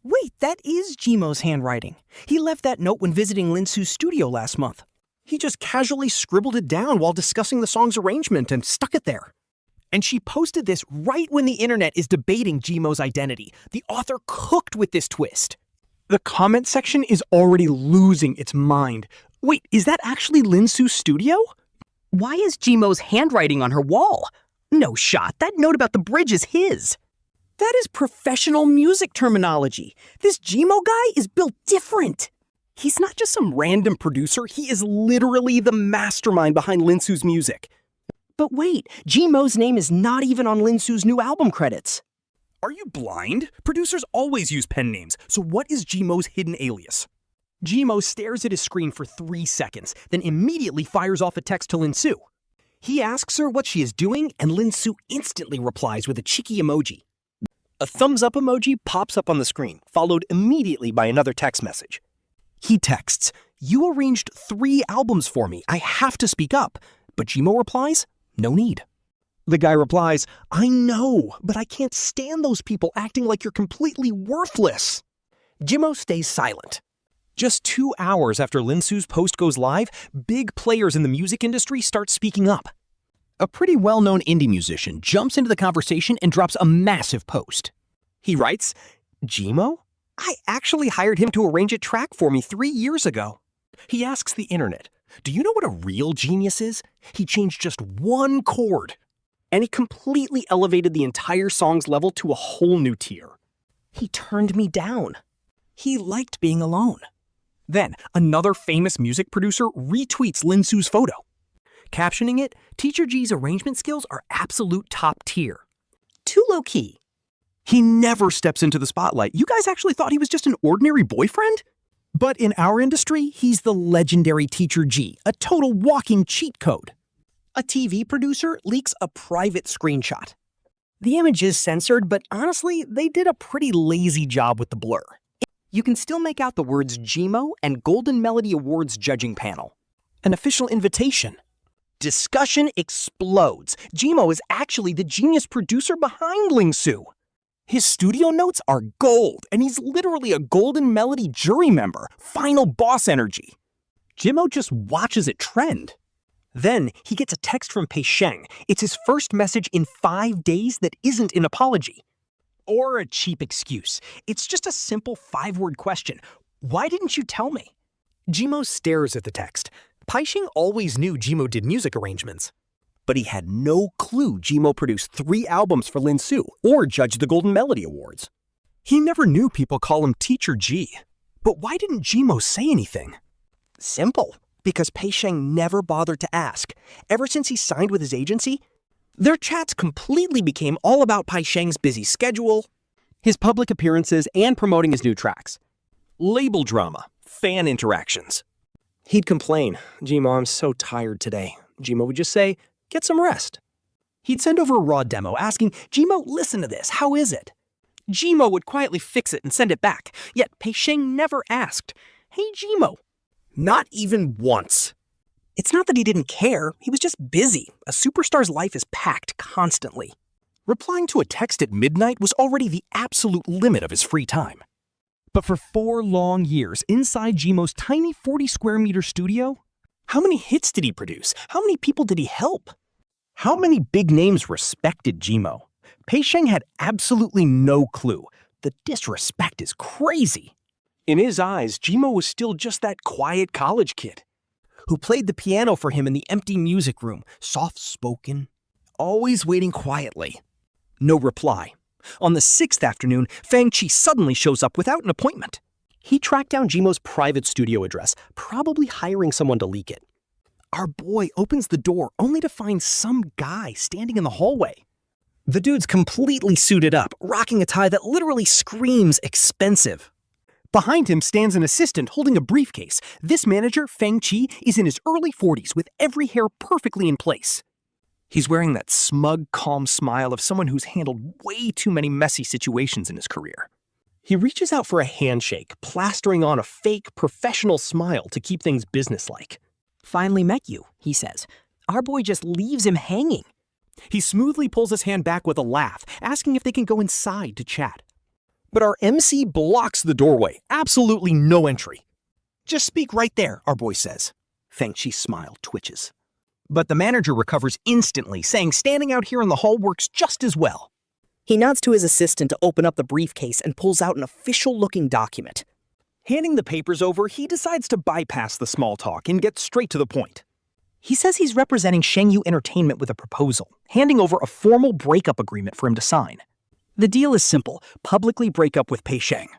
Wait, that is Jimo's handwriting. He left that note when visiting Lin Su's studio last month. He just casually scribbled it down while discussing the song's arrangement and stuck it there. And she posted this right when the internet is debating Jimo's identity. The author cooked with this twist. The comment section is already losing its mind. Wait, is that actually Lin Su's studio? Why is Jimo's handwriting on her wall? No shot, that note about the bridge is his. That is professional music terminology. This Jimo guy is built different. He's not just some random producer, he is literally the mastermind behind Lin Su's music. But wait, Jimo's name is not even on Lin Su's new album credits. Are you blind? Producers always use pen names, so what is Jimo's hidden alias? Jimo stares at his screen for 3 seconds, then immediately fires off a text to Lin Su. He asks her what she is doing, and Lin Su instantly replies with a cheeky emoji. A thumbs up emoji pops up on the screen, followed immediately by another text message. He texts, You arranged 3 albums for me. I have to speak up. But Jimo replies, no need. The guy replies, I know, but I can't stand those people acting like you're completely worthless. Jimo stays silent. Just 2 hours after Linsu's post goes live, big players in the music industry start speaking up. A pretty well-known indie musician jumps into the conversation and drops a massive post. He writes, Jimo? I actually hired him to arrange a track for me 3 years ago. He asks the internet, do you know what a real genius is? He changed just 1 chord, and he completely elevated the entire song's level to a whole new tier. He turned me down. He liked being alone. Then, another famous music producer retweets Linsu's photo, captioning it, Teacher G's arrangement skills are absolute top tier. Too low-key. He never steps into the spotlight. You guys actually thought he was just an ordinary boyfriend? But in our industry, he's the legendary Teacher G, a total walking cheat code. A TV producer leaks a private screenshot. The image is censored, but honestly, they did a pretty lazy job with the blur. You can still make out the words Jimo and Golden Melody Awards judging panel. An official invitation. Discussion explodes. Jimo is actually the genius producer behind Lingsu. His studio notes are gold, and he's literally a Golden Melody jury member. Final boss energy. Jimo just watches it trend. Then he gets a text from Pei Sheng. It's his first message in 5 days that isn't an apology. Or a cheap excuse. It's just a simple 5-word question. Why didn't you tell me? Jimo stares at the text. Pei Sheng always knew Jimo did music arrangements. But he had no clue Jimo produced 3 albums for Linsu or judged the Golden Melody Awards. He never knew people call him Teacher G. But why didn't Jimo say anything? Simple. Because Pei Sheng never bothered to ask. Ever since he signed with his agency, their chats completely became all about Pei Sheng's busy schedule, his public appearances, and promoting his new tracks. Label drama, fan interactions. He'd complain, Jimo, I'm so tired today. Jimo would just say, get some rest. He'd send over a raw demo asking, Jimo, listen to this, how is it? Jimo would quietly fix it and send it back, yet Pei Sheng never asked, hey Jimo. Not even once. It's not that he didn't care, he was just busy. A superstar's life is packed constantly. Replying to a text at midnight was already the absolute limit of his free time. But for 4 long years inside Jimo's tiny 40-square-meter studio, how many hits did he produce? How many people did he help? How many big names respected Jimo? Pei Sheng had absolutely no clue. The disrespect is crazy. In his eyes, Jimo was still just that quiet college kid who played the piano for him in the empty music room, soft-spoken, always waiting quietly. No reply. On the 6th afternoon, Fang suddenly shows up without an appointment. He tracked down Jimo's private studio address, probably hiring someone to leak it. Our boy opens the door only to find some guy standing in the hallway. The dude's completely suited up, rocking a tie that literally screams expensive. Behind him stands an assistant holding a briefcase. This manager, Fang Qi, is in his early 40s with every hair perfectly in place. He's wearing that smug, calm smile of someone who's handled way too many messy situations in his career. He reaches out for a handshake, plastering on a fake, professional smile to keep things businesslike. Finally met you, he says. Our boy just leaves him hanging. He smoothly pulls his hand back with a laugh, asking if they can go inside to chat. But our MC blocks the doorway. Absolutely no entry. Just speak right there, our boy says. Fang Qi's smile twitches. But the manager recovers instantly, saying standing out here in the hall works just as well. He nods to his assistant to open up the briefcase and pulls out an official-looking document. Handing the papers over, he decides to bypass the small talk and get straight to the point. He says he's representing Shengyu Entertainment with a proposal, handing over a formal breakup agreement for him to sign. The deal is simple, publicly break up with Pei Sheng.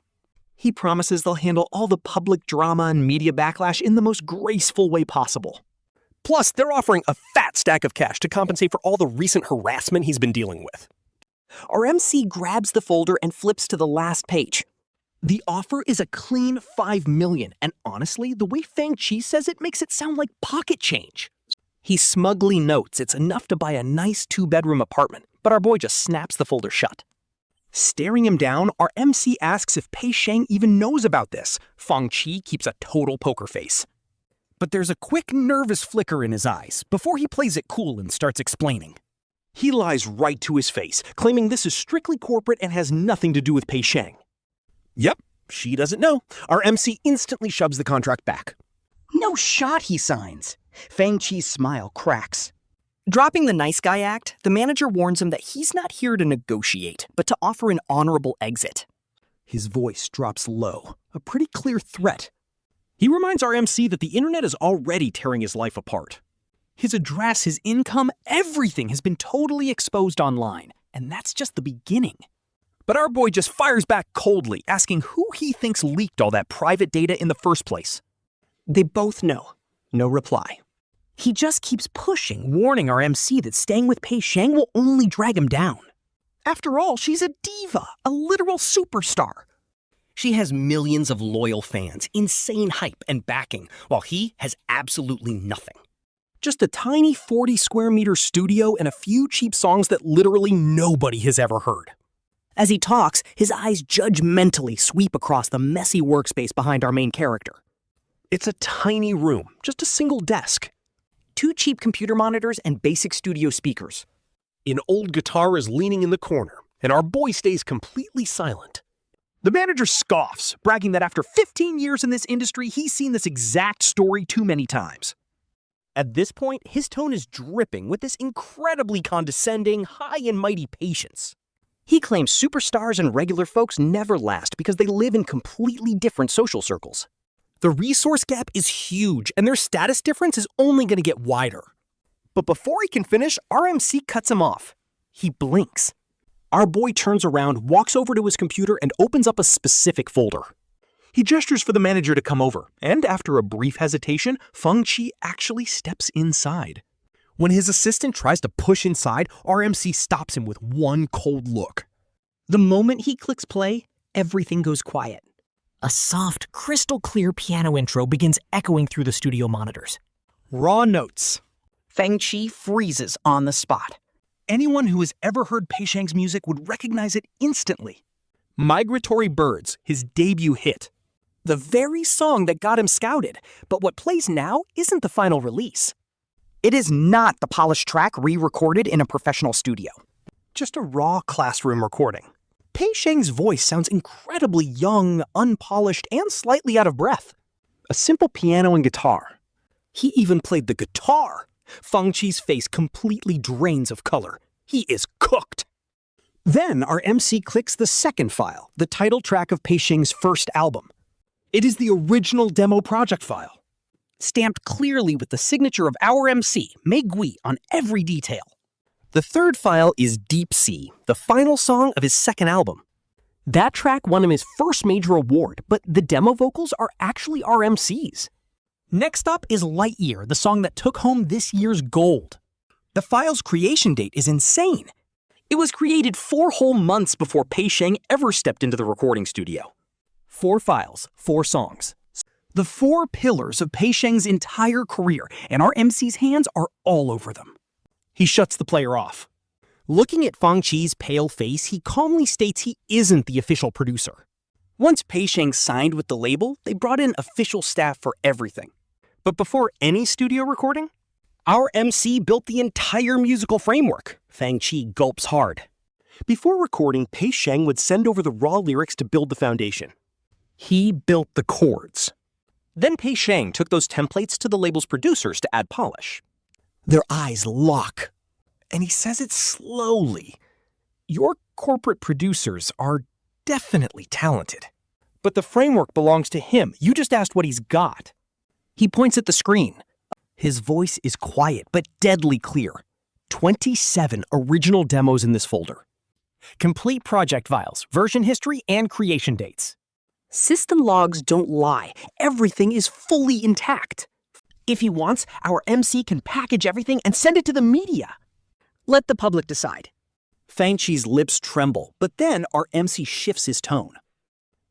He promises they'll handle all the public drama and media backlash in the most graceful way possible. Plus, they're offering a fat stack of cash to compensate for all the recent harassment he's been dealing with. Our MC grabs the folder and flips to the last page. The offer is a clean $5 million, and honestly, the way Fang Qi says it makes it sound like pocket change. He smugly notes it's enough to buy a nice 2-bedroom apartment, but our boy just snaps the folder shut. Staring him down, our MC asks if Pei Sheng even knows about this. Fang keeps a total poker face. But there's a quick, nervous flicker in his eyes before he plays it cool and starts explaining. He lies right to his face, claiming this is strictly corporate and has nothing to do with Pei Sheng. Yep, she doesn't know. Our MC instantly shoves the contract back. No shot, he signs. Fang Chi's smile cracks. Dropping the nice guy act, the manager warns him that he's not here to negotiate, but to offer an honorable exit. His voice drops low, a pretty clear threat. He reminds our MC that the internet is already tearing his life apart. His address, his income, everything has been totally exposed online, and that's just the beginning. But our boy just fires back coldly, asking who he thinks leaked all that private data in the first place. They both know. No reply. He just keeps pushing, warning our MC that staying with Pei Sheng will only drag him down. After all, she's a diva, a literal superstar. She has millions of loyal fans, insane hype and backing, while he has absolutely nothing. Just a tiny 40-square-meter studio and a few cheap songs that literally nobody has ever heard. As he talks, his eyes judgmentally sweep across the messy workspace behind our main character. It's a tiny room, just a single desk. 2 cheap computer monitors and basic studio speakers. An old guitar is leaning in the corner, and our boy stays completely silent. The manager scoffs, bragging that after 15 years in this industry, he's seen this exact story too many times. At this point, his tone is dripping with this incredibly condescending, high and mighty patience. He claims superstars and regular folks never last because they live in completely different social circles. The resource gap is huge, and their status difference is only going to get wider. But before he can finish, our MC cuts him off. He blinks. Our boy turns around, walks over to his computer, and opens up a specific folder. He gestures for the manager to come over, and after a brief hesitation, Fang Chi actually steps inside. When his assistant tries to push inside, our MC stops him with one cold look. The moment he clicks play, everything goes quiet. A soft, crystal-clear piano intro begins echoing through the studio monitors. Raw notes. Fang Chi freezes on the spot. Anyone who has ever heard Pei Sheng's music would recognize it instantly. Migratory Birds, his debut hit. The very song that got him scouted, but what plays now isn't the final release. It is not the polished track re-recorded in a professional studio. Just a raw classroom recording. Pei Sheng's voice sounds incredibly young, unpolished, and slightly out of breath. A simple piano and guitar. He even played the guitar. Fang Chi's face completely drains of color. He is cooked. Then our MC clicks the second file, the title track of Pei Sheng's first album. It is the original demo project file. Stamped clearly with the signature of our MC, Mei Gui, on every detail. The third file is Deep Sea, the final song of his second album. That track won him his first major award, but the demo vocals are actually our MC's. Next up is Light Year, the song that took home this year's gold. The file's creation date is insane. It was created 4 whole months before Pei Sheng ever stepped into the recording studio. 4 files, 4 songs. The 4 pillars of Pei Sheng's entire career, and our MC's hands are all over them. He shuts the player off. Looking at Fang Chi's pale face, he calmly states he isn't the official producer. Once Pei Sheng signed with the label, they brought in official staff for everything. But before any studio recording, our MC built the entire musical framework. Fang Chi gulps hard. Before recording, Pei Sheng would send over the raw lyrics to build the foundation. He built the chords. Then Pei Sheng took those templates to the label's producers to add polish. Their eyes lock, and he says it slowly. Your corporate producers are definitely talented, but the framework belongs to him. You just asked what he's got. He points at the screen. His voice is quiet, but deadly clear. 27 original demos in this folder. Complete project files, version history, and creation dates. System logs don't lie. Everything is fully intact. If he wants, our MC can package everything and send it to the media. Let the public decide. Fang Chi's lips tremble, but then our MC shifts his tone.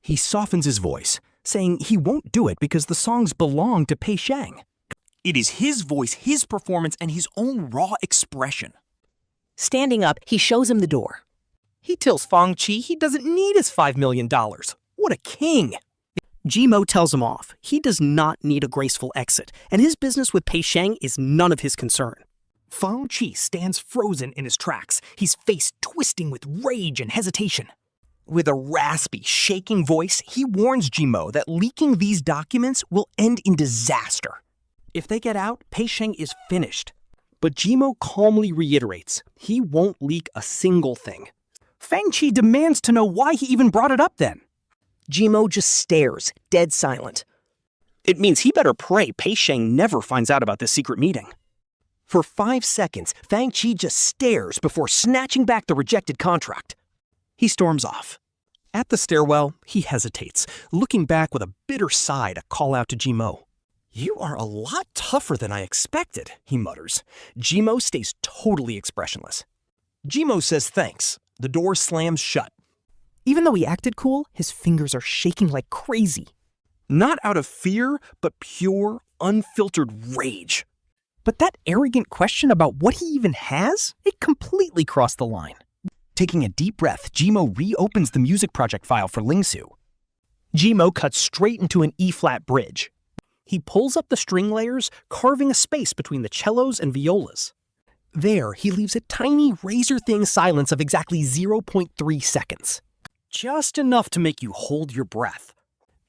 He softens his voice, saying he won't do it because the songs belong to Pei Sheng. It is his voice, his performance, and his own raw expression. Standing up, he shows him the door. He tells Fang he doesn't need his $5 million. What a king! Jimo tells him off. He does not need a graceful exit, and his business with Pei Sheng is none of his concern. Fang stands frozen in his tracks, his face twisting with rage and hesitation. With a raspy, shaking voice, he warns Jimo that leaking these documents will end in disaster. If they get out, Pei Sheng is finished. But Jimo calmly reiterates he won't leak a single thing. Fang demands to know why he even brought it up then. Jimo just stares, dead silent. It means he better pray Pei Sheng never finds out about this secret meeting. For 5 seconds, Fang just stares before snatching back the rejected contract. He storms off. At the stairwell, he hesitates, looking back with a bitter sigh to call out to Jimo. "You are a lot tougher than I expected," he mutters. Jimo stays totally expressionless. Jimo says thanks. The door slams shut. Even though he acted cool, his fingers are shaking like crazy. Not out of fear, but pure, unfiltered rage. But that arrogant question about what he even has, it completely crossed the line. Taking a deep breath, Jimo reopens the music project file for Lingsu. Jimo cuts straight into an E-flat bridge. He pulls up the string layers, carving a space between the cellos and violas. There, he leaves a tiny, razor-thin silence of exactly 0.3 seconds. Just enough to make you hold your breath.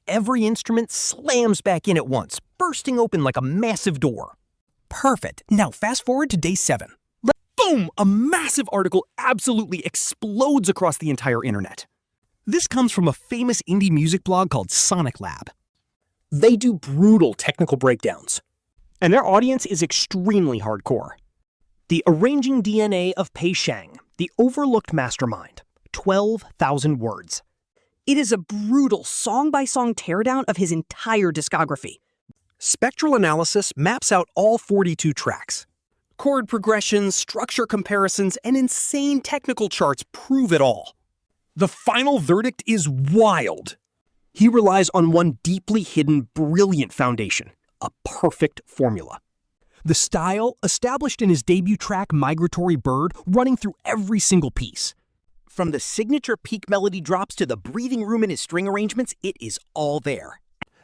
Every instrument slams back in at once, bursting open like a massive door. Perfect. Now fast forward to day 7. Boom! A massive article absolutely explodes across the entire internet. This comes from a famous indie music blog called Sonic Lab. They do brutal technical breakdowns, and their audience is extremely hardcore. The arranging DNA of Pei Sheng, the overlooked mastermind. 12,000 words. It is a brutal song-by-song teardown of his entire discography. Spectral analysis maps out all 42 tracks. Chord progressions, structure comparisons, and insane technical charts prove it all. The final verdict is wild. He relies on one deeply hidden, brilliant foundation, a perfect formula. The style, established in his debut track Migratory Bird, running through every single piece. From the signature peak melody drops to the breathing room in his string arrangements, it is all there.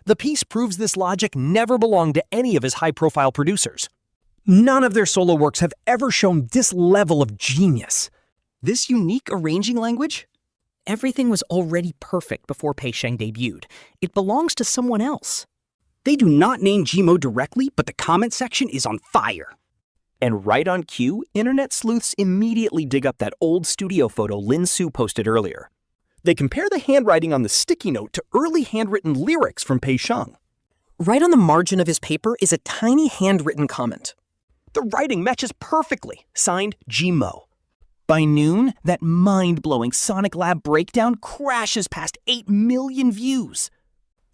The piece proves this logic never belonged to any of his high-profile producers. None of their solo works have ever shown this level of genius. This unique arranging language? Everything was already perfect before Pei Sheng debuted. It belongs to someone else. They do not name Jimo directly, but the comment section is on fire. And right on cue, internet sleuths immediately dig up that old studio photo Lin Su posted earlier. They compare the handwriting on the sticky note to early handwritten lyrics from Pei Sheng. Right on the margin of his paper is a tiny handwritten comment. The writing matches perfectly, signed Jimo. By noon, that mind-blowing Sonic Lab breakdown crashes past 8 million views.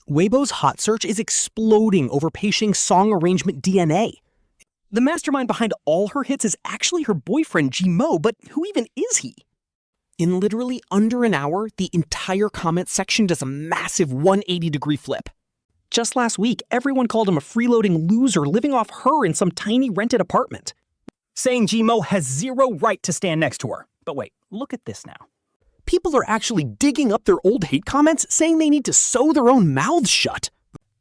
Weibo's hot search is exploding over Pei Sheng's song arrangement DNA. The mastermind behind all her hits is actually her boyfriend Jimo, but who even is he? In literally under an hour, the entire comment section does a massive 180-degree flip. Just last week, everyone called him a freeloading loser living off her in some tiny rented apartment, saying Jimo has zero right to stand next to her. But wait, look at this now. People are actually digging up their old hate comments, saying they need to sew their own mouths shut.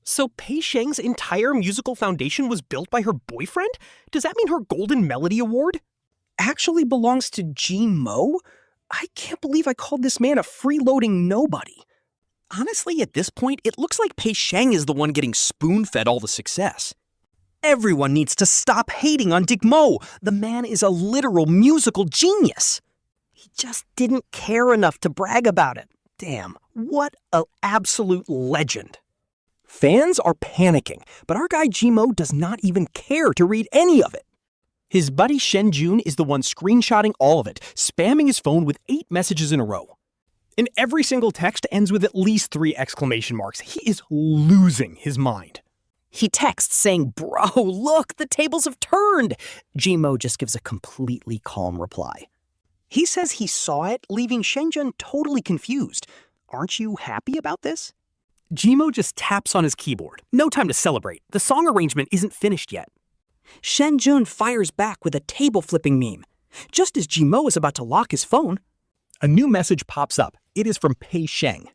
So Pei Sheng's entire musical foundation was built by her boyfriend? Does that mean her Golden Melody Award actually belongs to Jimo? I can't believe I called this man a freeloading nobody. Honestly, at this point, it looks like Pei Sheng is the one getting spoon-fed all the success. Everyone needs to stop hating on Dick Mo. The man is a literal musical genius. He just didn't care enough to brag about it. Damn, what an absolute legend. Fans are panicking, but our guy Jimo does not even care to read any of it. His buddy Shen Jun is the one screenshotting all of it, spamming his phone with 8 messages in a row. And every single text ends with at least 3 exclamation marks. He is losing his mind. He texts saying, "Bro, look, the tables have turned." Jimo just gives a completely calm reply. He says he saw it, leaving Shenjun totally confused. Aren't you happy about this? Jimo just taps on his keyboard. No time to celebrate. The song arrangement isn't finished yet. Shenjun fires back with a table-flipping meme, just as Jimo is about to lock his phone. A new message pops up. It is from Pei Sheng.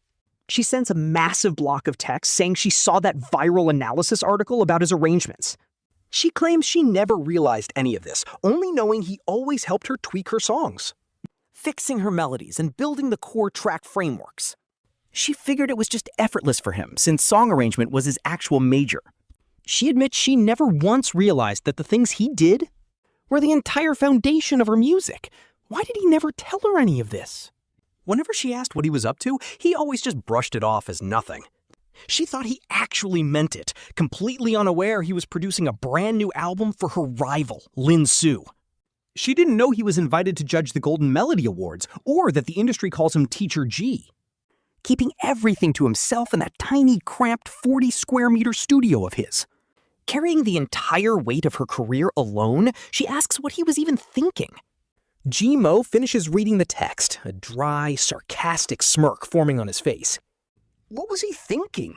She sends a massive block of text saying she saw that viral analysis article about his arrangements. She claims she never realized any of this, only knowing he always helped her tweak her songs, Fixing her melodies and building the core track frameworks. She figured it was just effortless for him, since song arrangement was his actual major. She admits she never once realized that the things he did were the entire foundation of her music. Why did he never tell her any of this? Whenever she asked what he was up to, he always just brushed it off as nothing. She thought he actually meant it, completely unaware he was producing a brand new album for her rival, Lin Su. She didn't know he was invited to judge the Golden Melody Awards, or that the industry calls him Teacher G. Keeping everything to himself in that tiny, cramped 40-square-meter studio of his. Carrying the entire weight of her career alone, she asks what he was even thinking. Mo finishes reading the text, a dry, sarcastic smirk forming on his face. What was he thinking?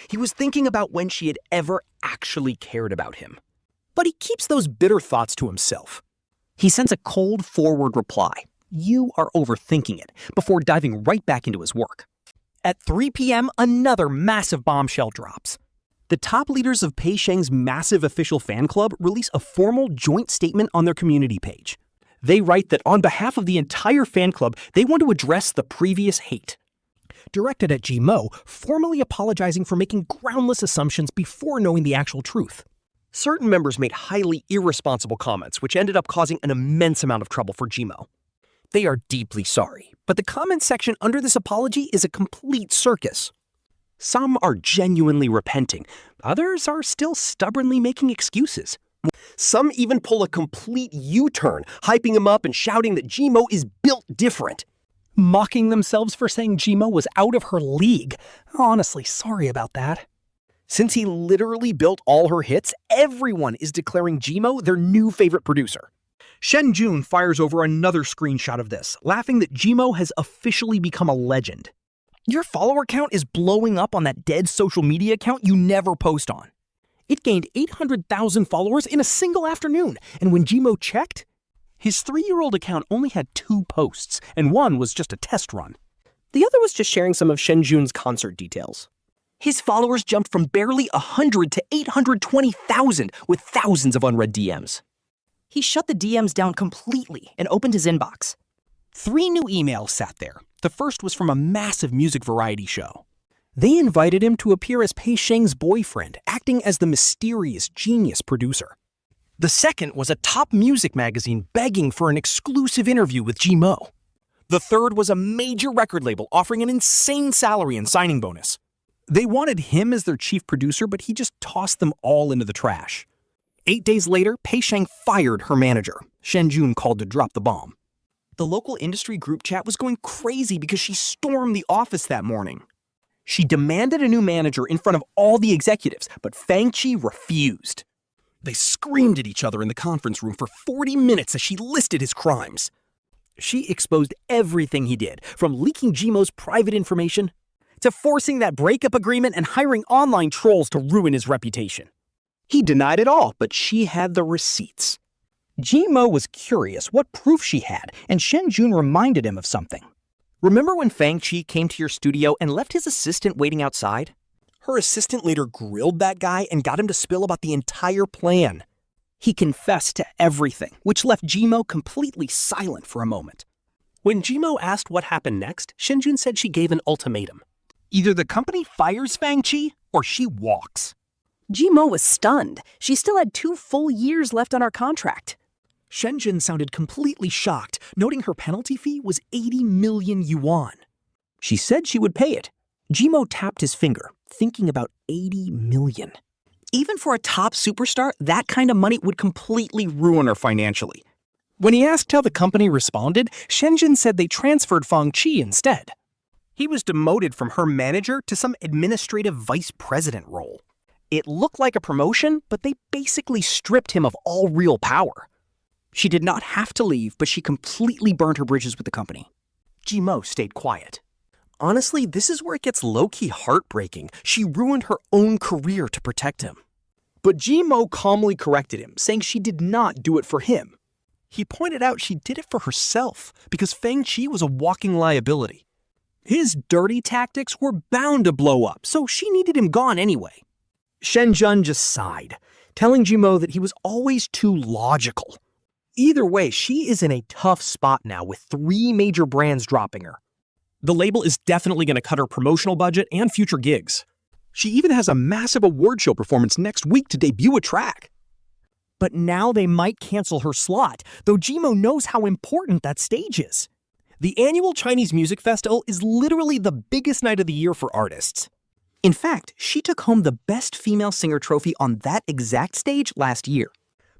He was thinking about when she had ever actually cared about him. But he keeps those bitter thoughts to himself. He sends a cold forward reply. You are overthinking it, before diving right back into his work. At 3 p.m., another massive bombshell drops. The top leaders of Pei Sheng's massive official fan club release a formal joint statement on their community page. They write that on behalf of the entire fan club, they want to address the previous hate. Directed at Mo, formally apologizing for making groundless assumptions before knowing the actual truth. Certain members made highly irresponsible comments, which ended up causing an immense amount of trouble for Mo. They are deeply sorry, but the comment section under this apology is a complete circus. Some are genuinely repenting, others are still stubbornly making excuses. Some even pull a complete U-turn, hyping him up and shouting that Mo is built different. Mocking themselves for saying Mo was out of her league. Honestly, sorry about that. Since he literally built all her hits, everyone is declaring Mo their new favorite producer. Shen Jun fires over another screenshot of this, laughing that Mo has officially become a legend. Your follower count is blowing up on that dead social media account you never post on. It gained 800,000 followers in a single afternoon, and when Mo checked, his 3-year-old account only had 2 posts, and one was just a test run. The other was just sharing some of Shen Jun's concert details. His followers jumped from barely 100 to 820,000 with thousands of unread DMs. He shut the DMs down completely and opened his inbox. 3 new emails sat there. The first was from a massive music variety show. They invited him to appear as Pei Sheng's boyfriend, acting as the mysterious genius producer. The second was a top music magazine begging for an exclusive interview with Mo. The third was a major record label offering an insane salary and signing bonus. They wanted him as their chief producer, but he just tossed them all into the trash. 8 days later, Pei Sheng fired her manager. Shen Jun called to drop the bomb. The local industry group chat was going crazy because she stormed the office that morning. She demanded a new manager in front of all the executives, but Fang refused. They screamed at each other in the conference room for 40 minutes as she listed his crimes. She exposed everything he did, from leaking Mo's private information to forcing that breakup agreement and hiring online trolls to ruin his reputation. He denied it all, but she had the receipts. Mo was curious what proof she had, and Shen Jun reminded him of something. Remember when Fang came to your studio and left his assistant waiting outside? Her assistant later grilled that guy and got him to spill about the entire plan. He confessed to everything, which left Mo completely silent for a moment. When Mo asked what happened next, Shen Jun said she gave an ultimatum. Either the company fires Fang or she walks. Mo was stunned. She still had 2 full years left on our contract. Shen Jun sounded completely shocked, noting her penalty fee was 80 million yuan. She said she would pay it. Mo tapped his finger, thinking about 80 million. Even for a top superstar, that kind of money would completely ruin her financially. When he asked how the company responded, Shen Jun said they transferred Fang instead. He was demoted from her manager to some administrative vice president role. It looked like a promotion, but they basically stripped him of all real power. She did not have to leave, but she completely burned her bridges with the company. Mo stayed quiet. Honestly, this is where it gets low-key heartbreaking. She ruined her own career to protect him. But Mo calmly corrected him, saying she did not do it for him. He pointed out she did it for herself because Fang Chi was a walking liability. His dirty tactics were bound to blow up, so she needed him gone anyway. Shen Jun just sighed, telling Jimo that he was always too logical. Either way, she is in a tough spot now with 3 major brands dropping her. The label is definitely going to cut her promotional budget and future gigs. She even has a massive award show performance next week to debut a track. But now they might cancel her slot, though Jimo knows how important that stage is. The annual Chinese Music Festival is literally the biggest night of the year for artists. In fact, she took home the Best Female Singer trophy on that exact stage last year.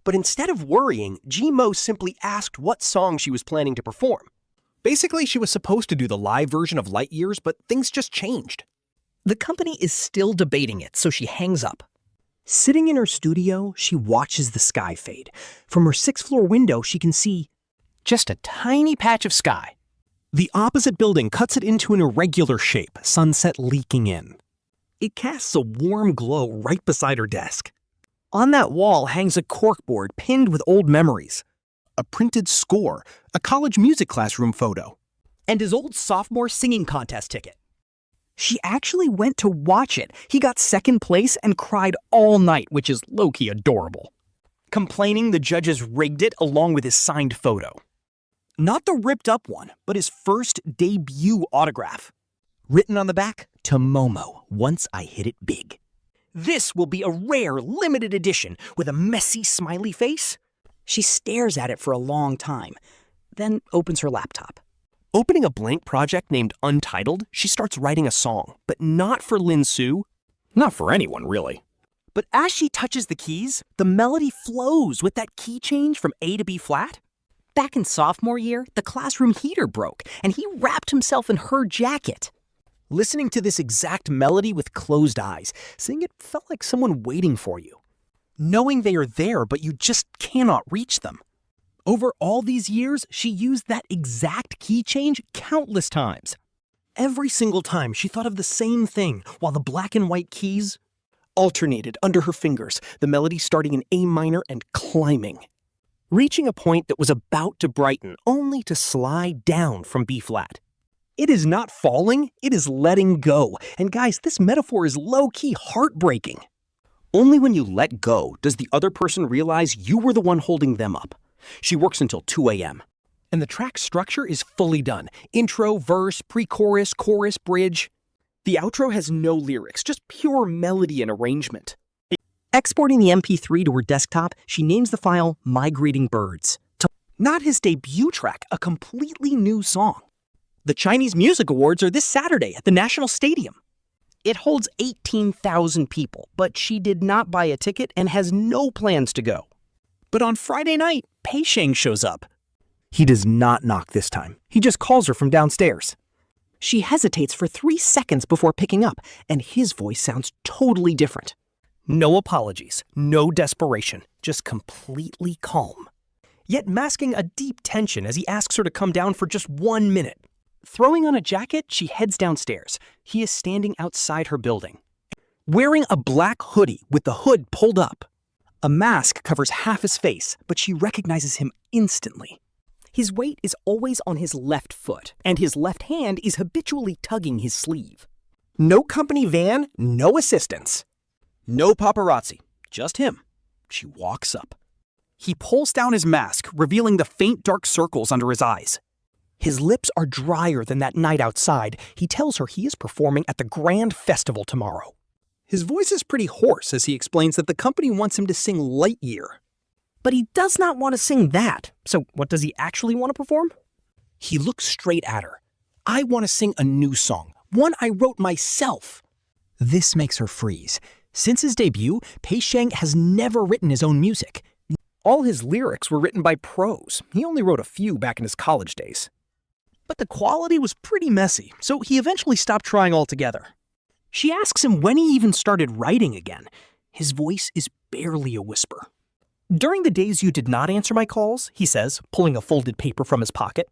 But instead of worrying, Jimo simply asked what song she was planning to perform. Basically, she was supposed to do the live version of Light Years, but things just changed. The company is still debating it, so she hangs up. Sitting in her studio, she watches the sky fade. From her 6th-floor window, she can see just a tiny patch of sky. The opposite building cuts it into an irregular shape, sunset leaking in. It casts a warm glow right beside her desk. On that wall hangs a corkboard pinned with old memories, a printed score, a college music classroom photo, and his old sophomore singing contest ticket. She actually went to watch it. He got 2nd place and cried all night, which is low-key adorable, complaining the judges rigged it along with his signed photo. Not the ripped-up one, but his first debut autograph. Written on the back, "To Momo, once I hit it big." This will be a rare, limited edition with a messy, smiley face. She stares at it for a long time, then opens her laptop. Opening a blank project named Untitled, she starts writing a song, but not for Lin Su. Not for anyone, really. But as she touches the keys, the melody flows with that key change from A to B flat. Back in sophomore year, the classroom heater broke, and he wrapped himself in her jacket. Listening to this exact melody with closed eyes, seeing it felt like someone waiting for you. Knowing they are there, but you just cannot reach them. Over all these years, she used that exact key change countless times. Every single time, she thought of the same thing, while the black and white keys alternated under her fingers, the melody starting in A minor and climbing, reaching a point that was about to brighten, only to slide down from B flat. It is not falling, it is letting go. And guys, this metaphor is low-key heartbreaking. Only when you let go does the other person realize you were the one holding them up. She works until 2 a.m. And the track structure is fully done. Intro, verse, pre-chorus, chorus, bridge. The outro has no lyrics, just pure melody and arrangement. Exporting the MP3 to her desktop, she names the file Migrating Birds. Not his debut track, a completely new song. The Chinese Music Awards are this Saturday at the National Stadium. It holds 18,000 people, but she did not buy a ticket and has no plans to go. But on Friday night, Pei Sheng shows up. He does not knock this time. He just calls her from downstairs. She hesitates for 3 seconds before picking up, and his voice sounds totally different. No apologies, no desperation, just completely calm. Yet masking a deep tension as he asks her to come down for just 1 minute. Throwing on a jacket, she heads downstairs. He is standing outside her building, wearing a black hoodie with the hood pulled up. A mask covers half his face, but she recognizes him instantly. His weight is always on his left foot, and his left hand is habitually tugging his sleeve. No company van, no assistants. No paparazzi, just him. She walks up. He pulls down his mask, revealing the faint dark circles under his eyes. His lips are drier than that night outside. He tells her he is performing at the Grand Festival tomorrow. His voice is pretty hoarse as he explains that the company wants him to sing Light Year. But he does not want to sing that. So what does he actually want to perform? He looks straight at her. I want to sing a new song, one I wrote myself. This makes her freeze. Since his debut, Pei Sheng has never written his own music. All his lyrics were written by pros. He only wrote a few back in his college days. But the quality was pretty messy, so he eventually stopped trying altogether. She asks him when he even started writing again. His voice is barely a whisper. During the days you did not answer my calls, he says, pulling a folded paper from his pocket.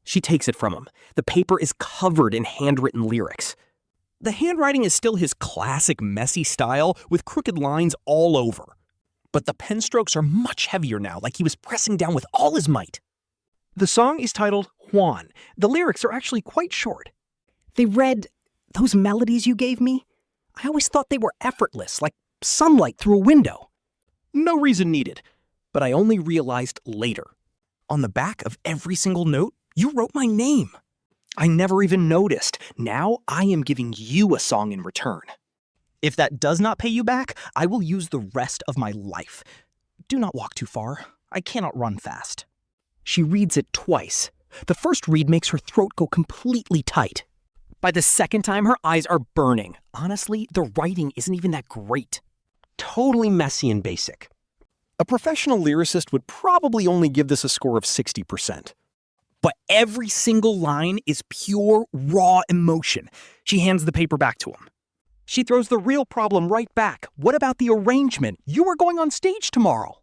She takes it from him. The paper is covered in handwritten lyrics. The handwriting is still his classic messy style with crooked lines all over. but the pen strokes are much heavier now, like he was pressing down with all his might. The song is titled Juan. The lyrics are actually quite short. They read, "Those melodies you gave me? I always thought they were effortless, like sunlight through a window." No reason needed, but I only realized later. On the back of every single note, you wrote my name. I never even noticed. Now I am giving you a song in return. If that does not pay you back, I will use the rest of my life. Do not walk too far. I cannot run fast. She reads it twice. The first read makes her throat go completely tight. By the second time, her eyes are burning. Honestly, the writing isn't even that great. Totally messy and basic. A professional lyricist would probably only give this a score of 60%. But every single line is pure, raw emotion. She hands the paper back to him. She throws the real problem right back. What about the arrangement? You are going on stage tomorrow.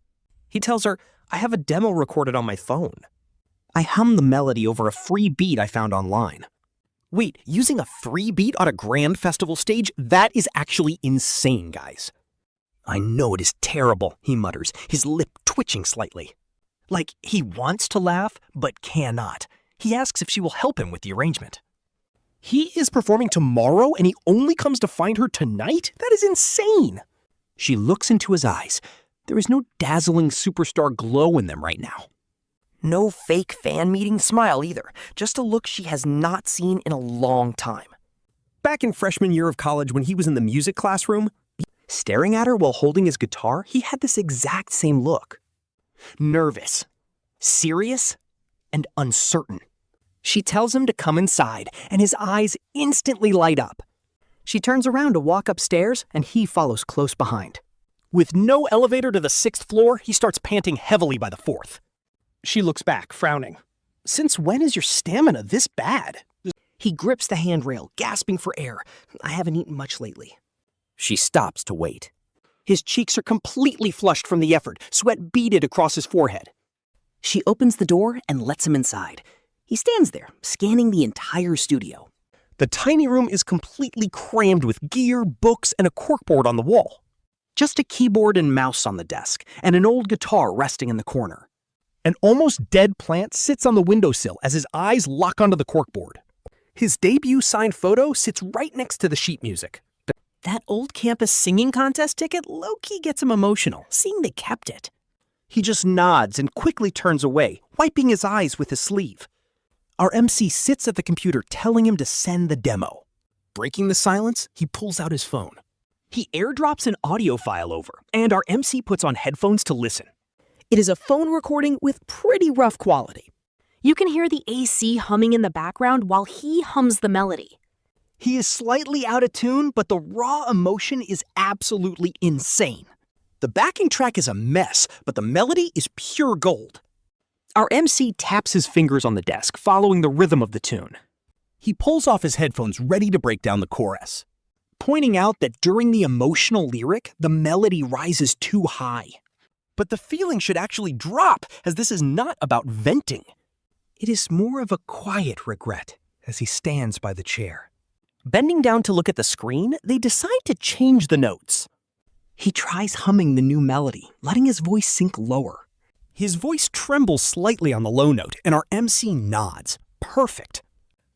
He tells her, I have a demo recorded on my phone. I hum the melody over a free beat I found online. Wait, using a free beat on a grand festival stage? That is actually insane, guys. I know it is terrible, he mutters, his lip twitching slightly. Like he wants to laugh, but cannot. He asks if she will help him with the arrangement. He is performing tomorrow and he only comes to find her tonight? That is insane. She looks into his eyes. There is no dazzling superstar glow in them right now. No fake fan meeting smile either, just a look she has not seen in a long time. Back in freshman year of college when he was in the music classroom, staring at her while holding his guitar, he had this exact same look. Nervous, serious, and uncertain. She tells him to come inside, and his eyes instantly light up. She turns around to walk upstairs, and he follows close behind. With no elevator to the 6th floor, he starts panting heavily by the 4th. She looks back, frowning. Since when is your stamina this bad? He grips the handrail, gasping for air. I haven't eaten much lately. She stops to wait. His cheeks are completely flushed from the effort, sweat beaded across his forehead. She opens the door and lets him inside. He stands there, scanning the entire studio. The tiny room is completely crammed with gear, books, and a corkboard on the wall. Just a keyboard and mouse on the desk, and an old guitar resting in the corner. An almost dead plant sits on the windowsill as his eyes lock onto the corkboard. His debut signed photo sits right next to the sheet music. That old campus singing contest ticket low-key gets him emotional, seeing they kept it. He just nods and quickly turns away, wiping his eyes with his sleeve. Our MC sits at the computer telling him to send the demo. Breaking the silence, he pulls out his phone. He airdrops an audio file over, and our MC puts on headphones to listen. It is a phone recording with pretty rough quality. You can hear the AC humming in the background while he hums the melody. He is slightly out of tune, but the raw emotion is absolutely insane. The backing track is a mess, but the melody is pure gold. Our MC taps his fingers on the desk, following the rhythm of the tune. He pulls off his headphones, ready to break down the chorus, pointing out that during the emotional lyric, the melody rises too high. But the feeling should actually drop, as this is not about venting. It is more of a quiet regret, as he stands by the chair. Bending down to look at the screen, they decide to change the notes. He tries humming the new melody, letting his voice sink lower. His voice trembles slightly on the low note, and our MC nods. Perfect.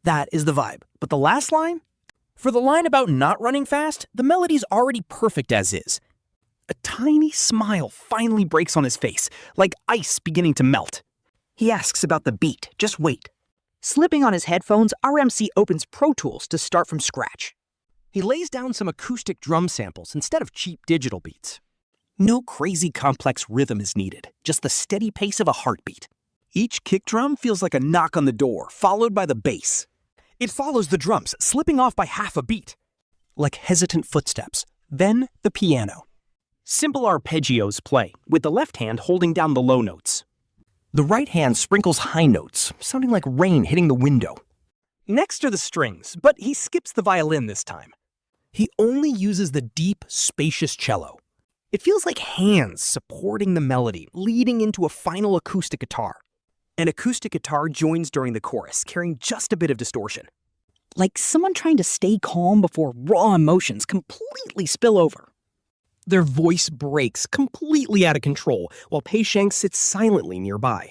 That is the vibe. But the last line? For the line about not running fast, the melody's already perfect as is. A tiny smile finally breaks on his face, like ice beginning to melt. He asks about the beat. Just wait. Slipping on his headphones, our MC opens Pro Tools to start from scratch. He lays down some acoustic drum samples instead of cheap digital beats. No crazy complex rhythm is needed, just the steady pace of a heartbeat. Each kick drum feels like a knock on the door, followed by the bass. It follows the drums, slipping off by half a beat. Like hesitant footsteps. Then the piano. Simple arpeggios play, with the left hand holding down the low notes. The right hand sprinkles high notes, sounding like rain hitting the window. Next are the strings, but he skips the violin this time. He only uses the deep, spacious cello. It feels like hands supporting the melody, leading into a final acoustic guitar. An acoustic guitar joins during the chorus, carrying just a bit of distortion. Like someone trying to stay calm before raw emotions completely spill over. Their voice breaks, completely out of control, while Pei Sheng sits silently nearby.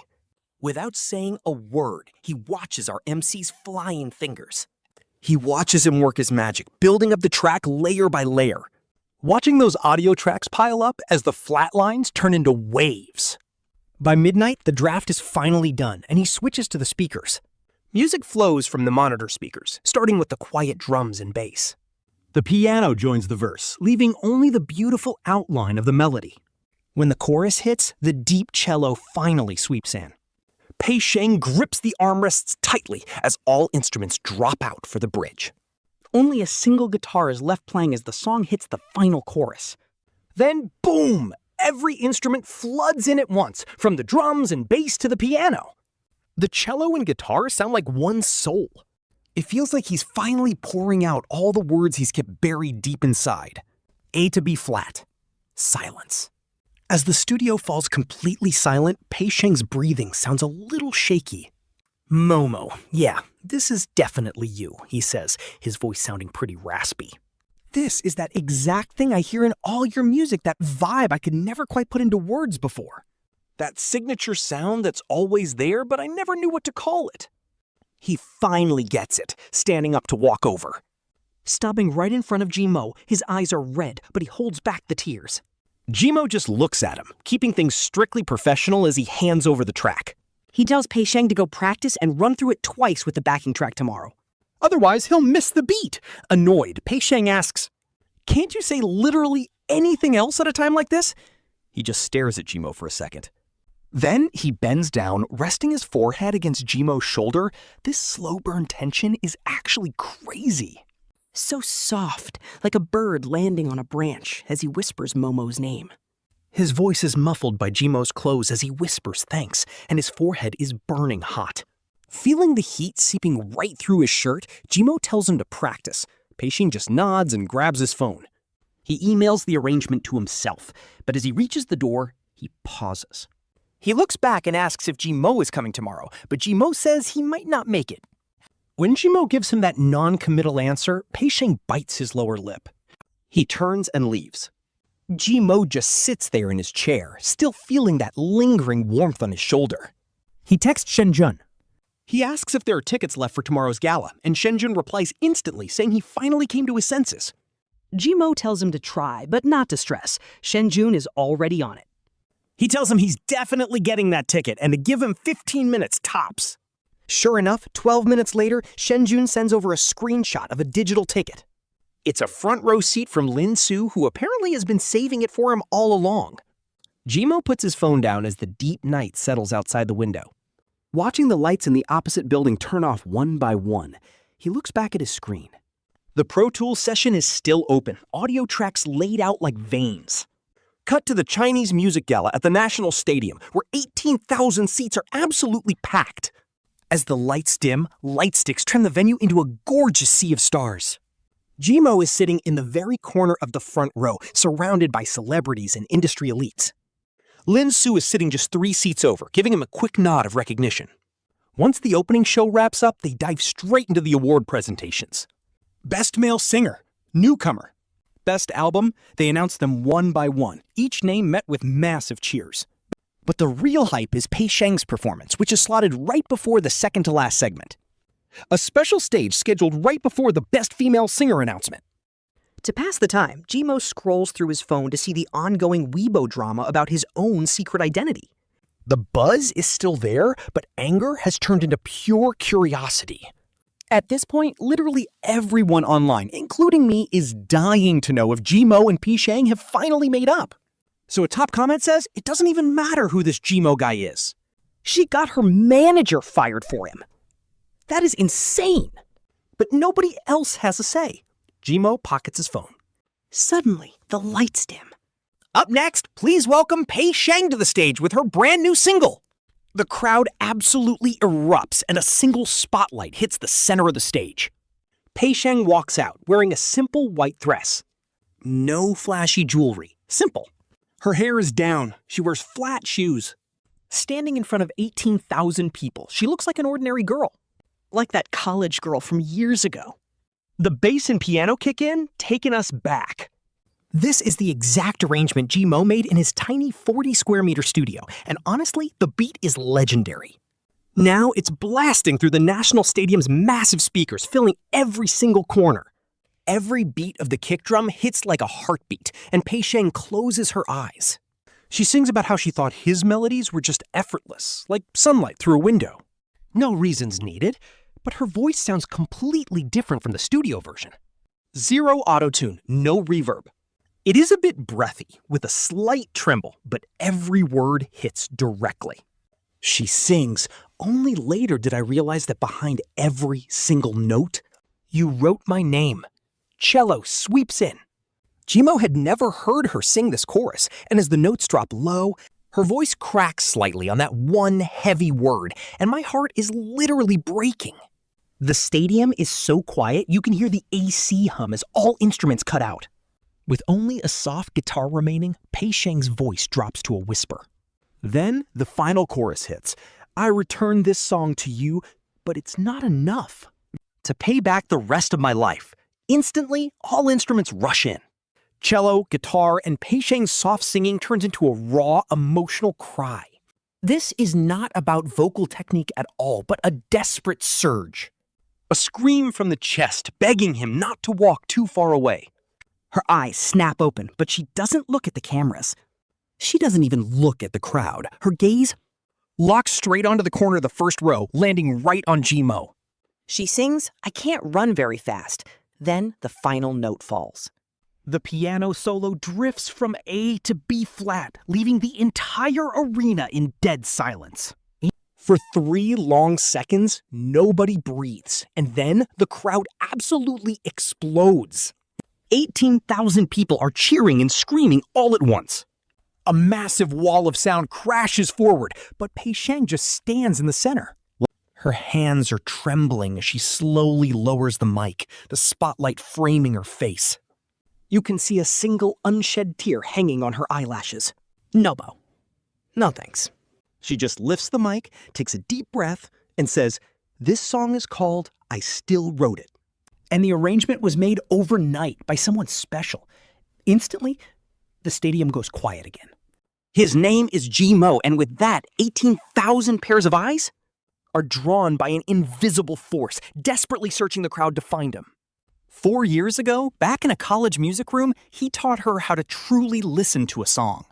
Without saying a word, he watches our MC's flying fingers. He watches him work his magic, building up the track layer by layer. Watching those audio tracks pile up as the flat lines turn into waves. By midnight, the draft is finally done, and he switches to the speakers. Music flows from the monitor speakers, starting with the quiet drums and bass. The piano joins the verse, leaving only the beautiful outline of the melody. When the chorus hits, the deep cello finally sweeps in. Pei Sheng grips the armrests tightly as all instruments drop out for the bridge. Only a single guitar is left playing as the song hits the final chorus. Then, boom! Every instrument floods in at once, from the drums and bass to the piano. The cello and guitar sound like one soul. It feels like he's finally pouring out all the words he's kept buried deep inside. A to B flat. Silence. As the studio falls completely silent, Pei Sheng's breathing sounds a little shaky. Momo, yeah, this is definitely you, he says, his voice sounding pretty raspy. This is that exact thing I hear in all your music, that vibe I could never quite put into words before. That signature sound that's always there, but I never knew what to call it. He finally gets it, standing up to walk over. Stopping right in front of Jimo, his eyes are red, but he holds back the tears. Jimo just looks at him, keeping things strictly professional as he hands over the track. He tells Pei Sheng to go practice and run through it twice with the backing track tomorrow. Otherwise, he'll miss the beat. Annoyed, Pei Sheng asks, "Can't you say literally anything else at a time like this?" He just stares at Jimo for a second. Then he bends down, resting his forehead against Jimo's shoulder. This slow burn tension is actually crazy. So soft, like a bird landing on a branch as he whispers Momo's name. His voice is muffled by Jimo's clothes as he whispers thanks, and his forehead is burning hot. Feeling the heat seeping right through his shirt, Jimo tells him to practice. Pei Sheng just nods and grabs his phone. He emails the arrangement to himself, but as he reaches the door, he pauses. He looks back and asks if Jimo is coming tomorrow, but Jimo says he might not make it. When Jimo gives him that non-committal answer, Pei Sheng bites his lower lip. He turns and leaves. Jimo just sits there in his chair, still feeling that lingering warmth on his shoulder. He texts Shenjun. He asks if there are tickets left for tomorrow's gala, and Shenjun replies instantly, saying he finally came to his senses. Jimo tells him to try, but not to stress. Shenjun is already on it. He tells him he's definitely getting that ticket and to give him 15 minutes tops. Sure enough, 12 minutes later, Shenjun sends over a screenshot of a digital ticket. It's a front row seat from Lin Su, who apparently has been saving it for him all along. Jimo puts his phone down as the deep night settles outside the window. Watching the lights in the opposite building turn off one by one, he looks back at his screen. The Pro Tools session is still open, audio tracks laid out like veins. Cut to the Chinese music gala at the National Stadium, where 18,000 seats are absolutely packed. As the lights dim, light sticks turn the venue into a gorgeous sea of stars. Jimo is sitting in the very corner of the front row, surrounded by celebrities and industry elites. Lin Su is sitting just 3 seats over, giving him a quick nod of recognition. Once the opening show wraps up, they dive straight into the award presentations. Best Male Singer, Newcomer. Best Album, they announce them one by one, each name met with massive cheers. But the real hype is Pei Sheng's performance, which is slotted right before the second-to-last segment. A special stage scheduled right before the Best Female Singer announcement. To pass the time, Jimo scrolls through his phone to see the ongoing Weibo drama about his own secret identity. The buzz is still there, but anger has turned into pure curiosity. At this point, literally everyone online, including me, is dying to know if Jimo and Pei Sheng have finally made up. So a top comment says, it doesn't even matter who this Jimo guy is. She got her manager fired for him. That is insane. But nobody else has a say. Jimo pockets his phone. Suddenly, the lights dim. Up next, please welcome Pei Sheng to the stage with her brand new single. The crowd absolutely erupts and a single spotlight hits the center of the stage. Pei Sheng walks out wearing a simple white dress. No flashy jewelry. Simple. Her hair is down. She wears flat shoes. Standing in front of 18,000 people, she looks like an ordinary girl. Like that college girl from years ago. The bass and piano kick in, taking us back. This is the exact arrangement Momo made in his tiny 40-square-meter studio, and honestly, the beat is legendary. Now it's blasting through the National Stadium's massive speakers, filling every single corner. Every beat of the kick drum hits like a heartbeat, and Pei Sheng closes her eyes. She sings about how she thought his melodies were just effortless, like sunlight through a window. No reasons needed, but her voice sounds completely different from the studio version. Zero auto-tune, no reverb. It is a bit breathy, with a slight tremble, but every word hits directly. She sings. Only later did I realize that behind every single note, "You wrote my name." Cello sweeps in. Momo had never heard her sing this chorus, and as the notes drop low, her voice cracks slightly on that one heavy word, and my heart is literally breaking. The stadium is so quiet you can hear the AC hum as all instruments cut out. With only a soft guitar remaining, Pei Sheng's voice drops to a whisper. Then the final chorus hits. I return this song to you, but it's not enough. To pay back the rest of my life. Instantly, all instruments rush in. Cello, guitar, and Pei Sheng's soft singing turns into a raw, emotional cry. This is not about vocal technique at all, but a desperate surge. A scream from the chest, begging him not to walk too far away. Her eyes snap open, but she doesn't look at the cameras. She doesn't even look at the crowd. Her gaze locks straight onto the corner of the first row, landing right on Momo. She sings, "I can't run very fast." Then the final note falls. The piano solo drifts from A to B flat, leaving the entire arena in dead silence. For 3 long seconds, nobody breathes, and then the crowd absolutely explodes. 18,000 people are cheering and screaming all at once. A massive wall of sound crashes forward, but Pei Sheng just stands in the center. Her hands are trembling as she slowly lowers the mic, the spotlight framing her face. You can see a single unshed tear hanging on her eyelashes. No, Bo. No thanks. She just lifts the mic, takes a deep breath, and says, "This song is called I Still Wrote It." And the arrangement was made overnight by someone special. Instantly, the stadium goes quiet again. His name is Momo, and with that, 18,000 pairs of eyes are drawn by an invisible force, desperately searching the crowd to find him. 4 years ago, back in a college music room, he taught her how to truly listen to a song,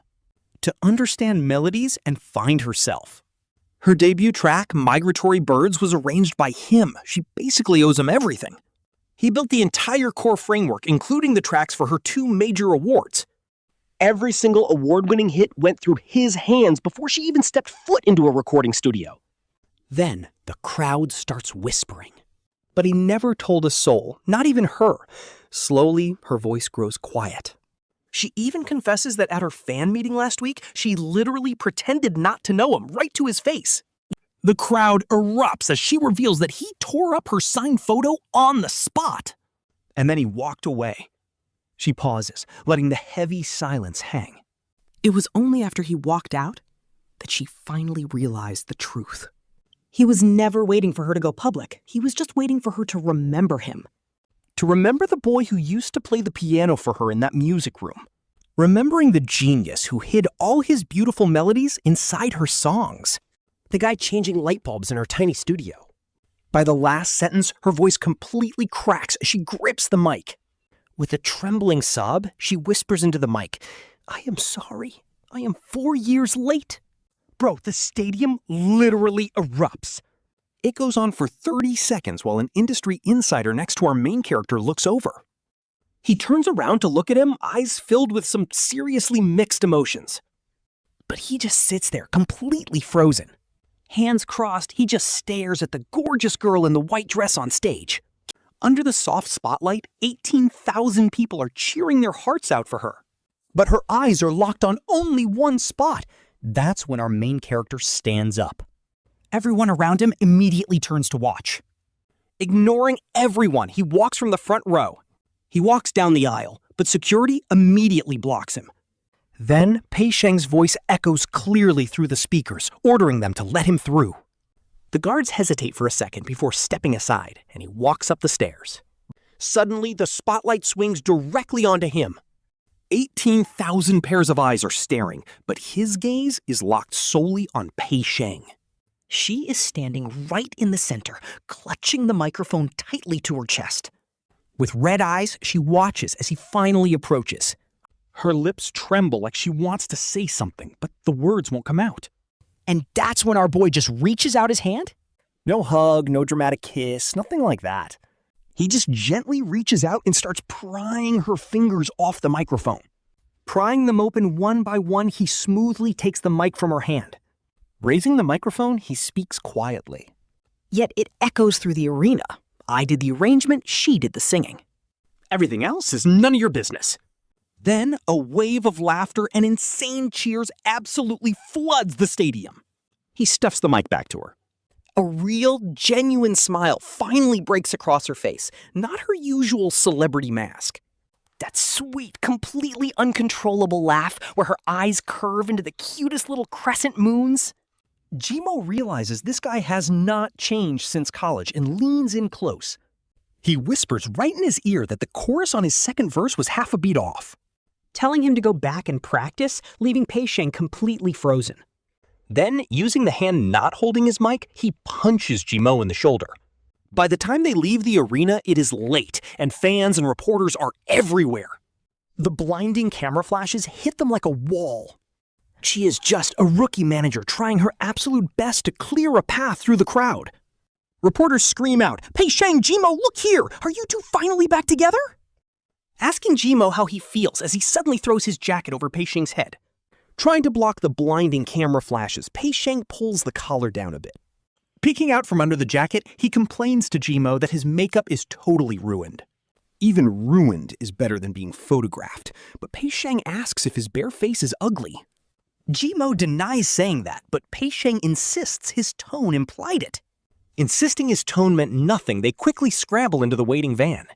to understand melodies and find herself. Her debut track, Migratory Birds, was arranged by him. She basically owes him everything. He built the entire core framework, including the tracks for her 2 major awards. Every single award-winning hit went through his hands before she even stepped foot into a recording studio. Then the crowd starts whispering. But he never told a soul, not even her. Slowly, her voice grows quiet. She even confesses that at her fan meeting last week, she literally pretended not to know him right to his face. The crowd erupts as she reveals that he tore up her signed photo on the spot. And then he walked away. She pauses, letting the heavy silence hang. It was only after he walked out that she finally realized the truth. He was never waiting for her to go public. He was just waiting for her to remember him. To remember the boy who used to play the piano for her in that music room. Remembering the genius who hid all his beautiful melodies inside her songs. The guy changing light bulbs in her tiny studio. By the last sentence, her voice completely cracks as she grips the mic. With a trembling sob, she whispers into the mic, "I am sorry. I am 4 years late." Bro, the stadium literally erupts. It goes on for 30 seconds while an industry insider next to our main character looks over. He turns around to look at him, eyes filled with some seriously mixed emotions. But he just sits there, completely frozen. Hands crossed, he just stares at the gorgeous girl in the white dress on stage. Under the soft spotlight, 18,000 people are cheering their hearts out for her. But her eyes are locked on only one spot. That's when our main character stands up. Everyone around him immediately turns to watch. Ignoring everyone, he walks from the front row. He walks down the aisle, but security immediately blocks him. Then, Pei Sheng's voice echoes clearly through the speakers, ordering them to let him through. The guards hesitate for a second before stepping aside, and he walks up the stairs. Suddenly, the spotlight swings directly onto him. 18,000 pairs of eyes are staring, but his gaze is locked solely on Pei Sheng. She is standing right in the center, clutching the microphone tightly to her chest. With red eyes, she watches as he finally approaches. Her lips tremble like she wants to say something, but the words won't come out. And that's when our boy just reaches out his hand. No hug, no dramatic kiss, nothing like that. He just gently reaches out and starts prying her fingers off the microphone. Prying them open one by one, he smoothly takes the mic from her hand. Raising the microphone, he speaks quietly. Yet it echoes through the arena. I did the arrangement, she did the singing. Everything else is none of your business. Then a wave of laughter and insane cheers absolutely floods the stadium. He stuffs the mic back to her. A real, genuine smile finally breaks across her face, not her usual celebrity mask. That sweet, completely uncontrollable laugh where her eyes curve into the cutest little crescent moons. Jimo realizes this guy has not changed since college and leans in close. He whispers right in his ear that the chorus on his second verse was half a beat off, telling him to go back and practice, leaving Pei Sheng completely frozen. Then, using the hand not holding his mic, he punches Jimo in the shoulder. By the time they leave the arena, it is late, and fans and reporters are everywhere. The blinding camera flashes hit them like a wall. She is just a rookie manager trying her absolute best to clear a path through the crowd. Reporters scream out, "Pei Sheng, Jimo, look here! Are you two finally back together?" Asking Jimo how he feels as he suddenly throws his jacket over Pei Sheng's head. Trying to block the blinding camera flashes, Pei Sheng pulls the collar down a bit. Peeking out from under the jacket, he complains to Jimo that his makeup is totally ruined. Even ruined is better than being photographed, but Pei Sheng asks if his bare face is ugly. Jimo denies saying that, but Pei Sheng insists his tone implied it. Insisting his tone meant nothing, they quickly scramble into the waiting van.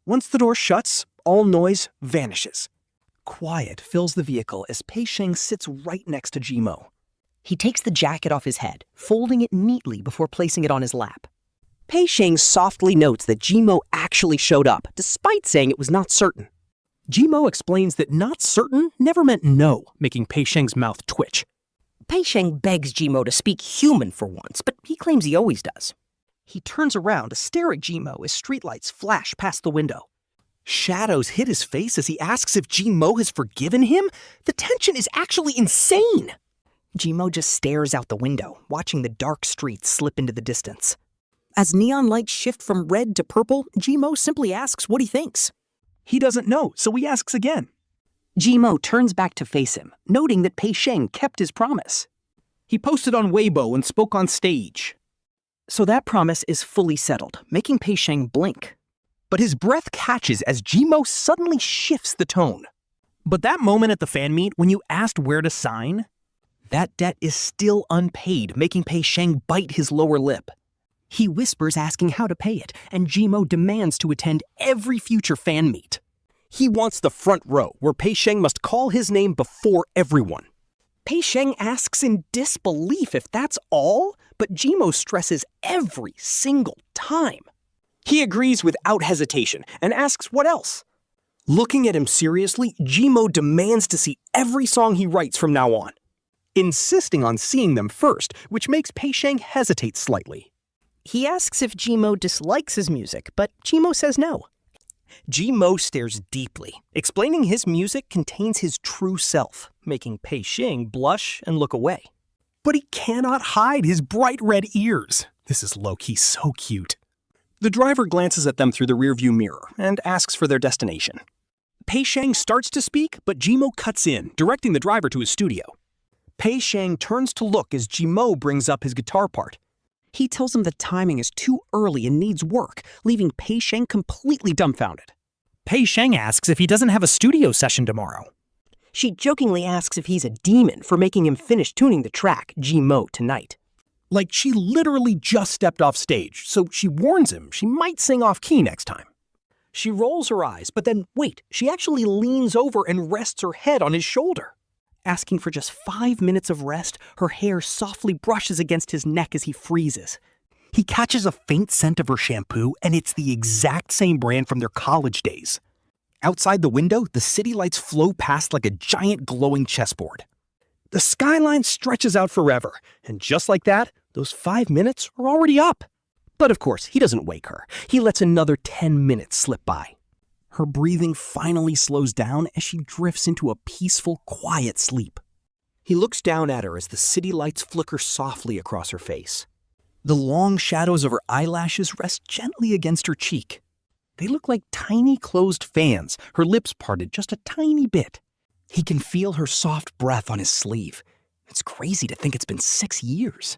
Once the door shuts, all noise vanishes. Quiet fills the vehicle as Pei Sheng sits right next to Jimo. He takes the jacket off his head, folding it neatly before placing it on his lap. Pei Sheng softly notes that Jimo actually showed up, despite saying it was not certain. Jimo explains that not certain never meant no, making Pei Sheng's mouth twitch. Pei Sheng begs Jimo to speak human for once, but he claims he always does. He turns around to stare at Jimo as streetlights flash past the window. Shadows hit his face as he asks if Jimo has forgiven him. The tension is actually insane. Jimo just stares out the window, watching the dark streets slip into the distance. As neon lights shift from red to purple, Jimo simply asks what he thinks. He doesn't know, so he asks again. Jimo turns back to face him, noting that Pei Sheng kept his promise. He posted on Weibo and spoke on stage. So that promise is fully settled, making Pei Sheng blink. But his breath catches as Jimo suddenly shifts the tone. But that moment at the fan meet when you asked where to sign, that debt is still unpaid, making Pei Sheng bite his lower lip. He whispers asking how to pay it, and Jimo demands to attend every future fan meet. He wants the front row, where Pei Sheng must call his name before everyone. Pei Sheng asks in disbelief if that's all, but Jimo stresses every single time. He agrees without hesitation and asks what else. Looking at him seriously, Jimo demands to see every song he writes from now on, insisting on seeing them first, which makes Pei Sheng hesitate slightly. He asks if Jimo dislikes his music, but Jimo says no. Jimo stares deeply, explaining his music contains his true self, making Pei Sheng blush and look away. But he cannot hide his bright red ears. This is low-key so cute. The driver glances at them through the rearview mirror and asks for their destination. Pei Sheng starts to speak, but Jimo cuts in, directing the driver to his studio. Pei Sheng turns to look as Jimo brings up his guitar part. He tells him the timing is too early and needs work, leaving Pei Sheng completely dumbfounded. Pei Sheng asks if he doesn't have a studio session tomorrow. She jokingly asks if he's a demon for making him finish tuning the track, Jimo, tonight. Like she literally just stepped off stage, so she warns him she might sing off key next time. She rolls her eyes, but then wait, she actually leans over and rests her head on his shoulder. Asking for just 5 minutes of rest, her hair softly brushes against his neck as he freezes. He catches a faint scent of her shampoo, and it's the exact same brand from their college days. Outside the window, the city lights flow past like a giant glowing chessboard. The skyline stretches out forever, and just like that, those 5 minutes are already up. But of course, he doesn't wake her. He lets another 10 minutes slip by. Her breathing finally slows down as she drifts into a peaceful, quiet sleep. He looks down at her as the city lights flicker softly across her face. The long shadows of her eyelashes rest gently against her cheek. They look like tiny closed fans, her lips parted just a tiny bit. He can feel her soft breath on his sleeve. It's crazy to think it's been 6 years.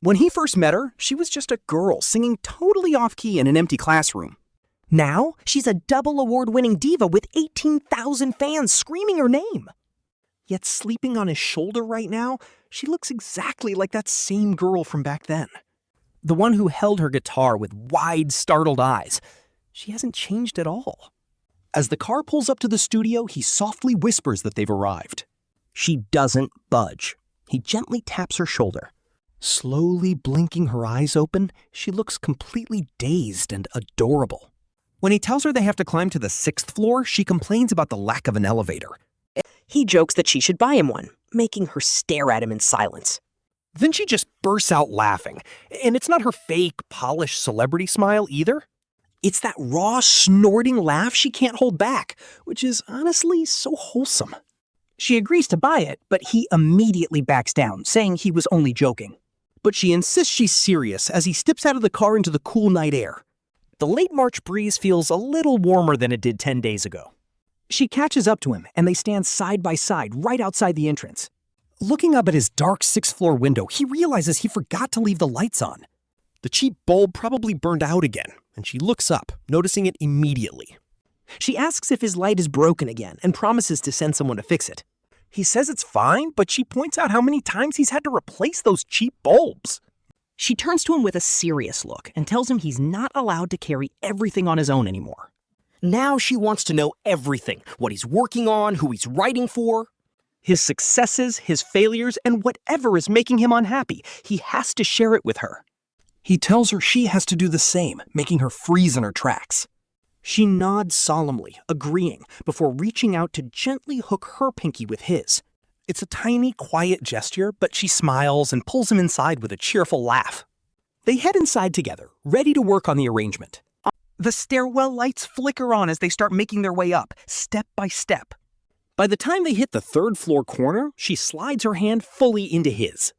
When he first met her, she was just a girl singing totally off-key in an empty classroom. Now, she's a double award-winning diva with 18,000 fans screaming her name. Yet sleeping on his shoulder right now, she looks exactly like that same girl from back then. The one who held her guitar with wide, startled eyes. She hasn't changed at all. As the car pulls up to the studio, he softly whispers that they've arrived. She doesn't budge. He gently taps her shoulder. Slowly blinking her eyes open, she looks completely dazed and adorable. When he tells her they have to climb to the 6th floor, she complains about the lack of an elevator. He jokes that she should buy him one, making her stare at him in silence. Then she just bursts out laughing, and it's not her fake, polished celebrity smile either. It's that raw, snorting laugh she can't hold back, which is honestly so wholesome. She agrees to buy it, but he immediately backs down, saying he was only joking. But she insists she's serious as he steps out of the car into the cool night air. The late March breeze feels a little warmer than it did 10 days ago. She catches up to him, and they stand side by side right outside the entrance. Looking up at his dark 6th-floor window, he realizes he forgot to leave the lights on. The cheap bulb probably burned out again, and she looks up, noticing it immediately. She asks if his light is broken again and promises to send someone to fix it. He says it's fine, but she points out how many times he's had to replace those cheap bulbs. She turns to him with a serious look and tells him he's not allowed to carry everything on his own anymore. Now she wants to know everything, what he's working on, who he's writing for. His successes, his failures, and whatever is making him unhappy, he has to share it with her. He tells her she has to do the same, making her freeze in her tracks. She nods solemnly, agreeing, before reaching out to gently hook her pinky with his. It's a tiny, quiet gesture, but she smiles and pulls him inside with a cheerful laugh. They head inside together, ready to work on the arrangement. The stairwell lights flicker on as they start making their way up, step by step. By the time they hit the 3rd-floor corner, she slides her hand fully into his.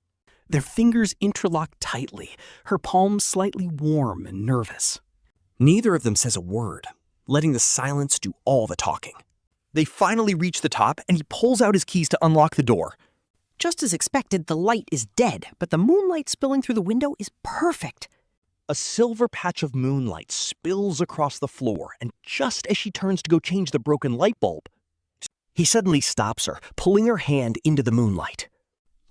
Their fingers interlock tightly, her palms slightly warm and nervous. Neither of them says a word, letting the silence do all the talking. They finally reach the top, and he pulls out his keys to unlock the door. Just as expected, the light is dead, but the moonlight spilling through the window is perfect. A silver patch of moonlight spills across the floor, and just as she turns to go change the broken light bulb, he suddenly stops her, pulling her hand into the moonlight.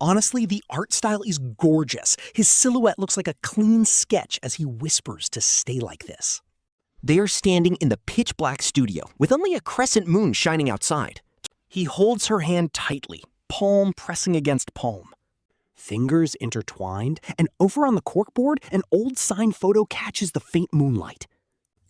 Honestly, the art style is gorgeous. His silhouette looks like a clean sketch as he whispers to stay like this. They are standing in the pitch-black studio, with only a crescent moon shining outside. He holds her hand tightly, palm pressing against palm. Fingers intertwined, and over on the corkboard, an old signed photo catches the faint moonlight.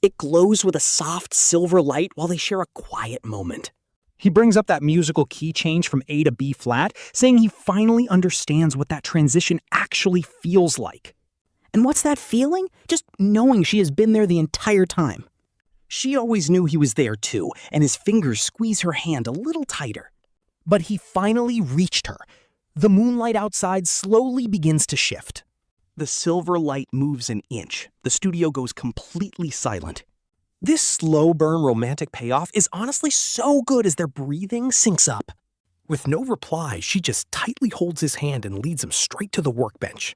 It glows with a soft silver light while they share a quiet moment. He brings up that musical key change from A to B flat, saying he finally understands what that transition actually feels like. And what's that feeling? Just knowing she has been there the entire time. She always knew he was there too, and his fingers squeeze her hand a little tighter. But he finally reached her. The moonlight outside slowly begins to shift. The silver light moves an inch. The studio goes completely silent. This slow burn romantic payoff is honestly so good as their breathing syncs up. With no reply, she just tightly holds his hand and leads him straight to the workbench.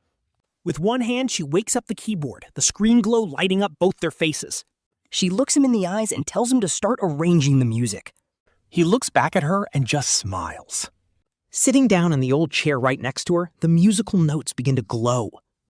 With one hand, she wakes up the keyboard, the screen glow lighting up both their faces. She looks him in the eyes and tells him to start arranging the music. He looks back at her and just smiles. Sitting down in the old chair right next to her, the musical notes begin to glow.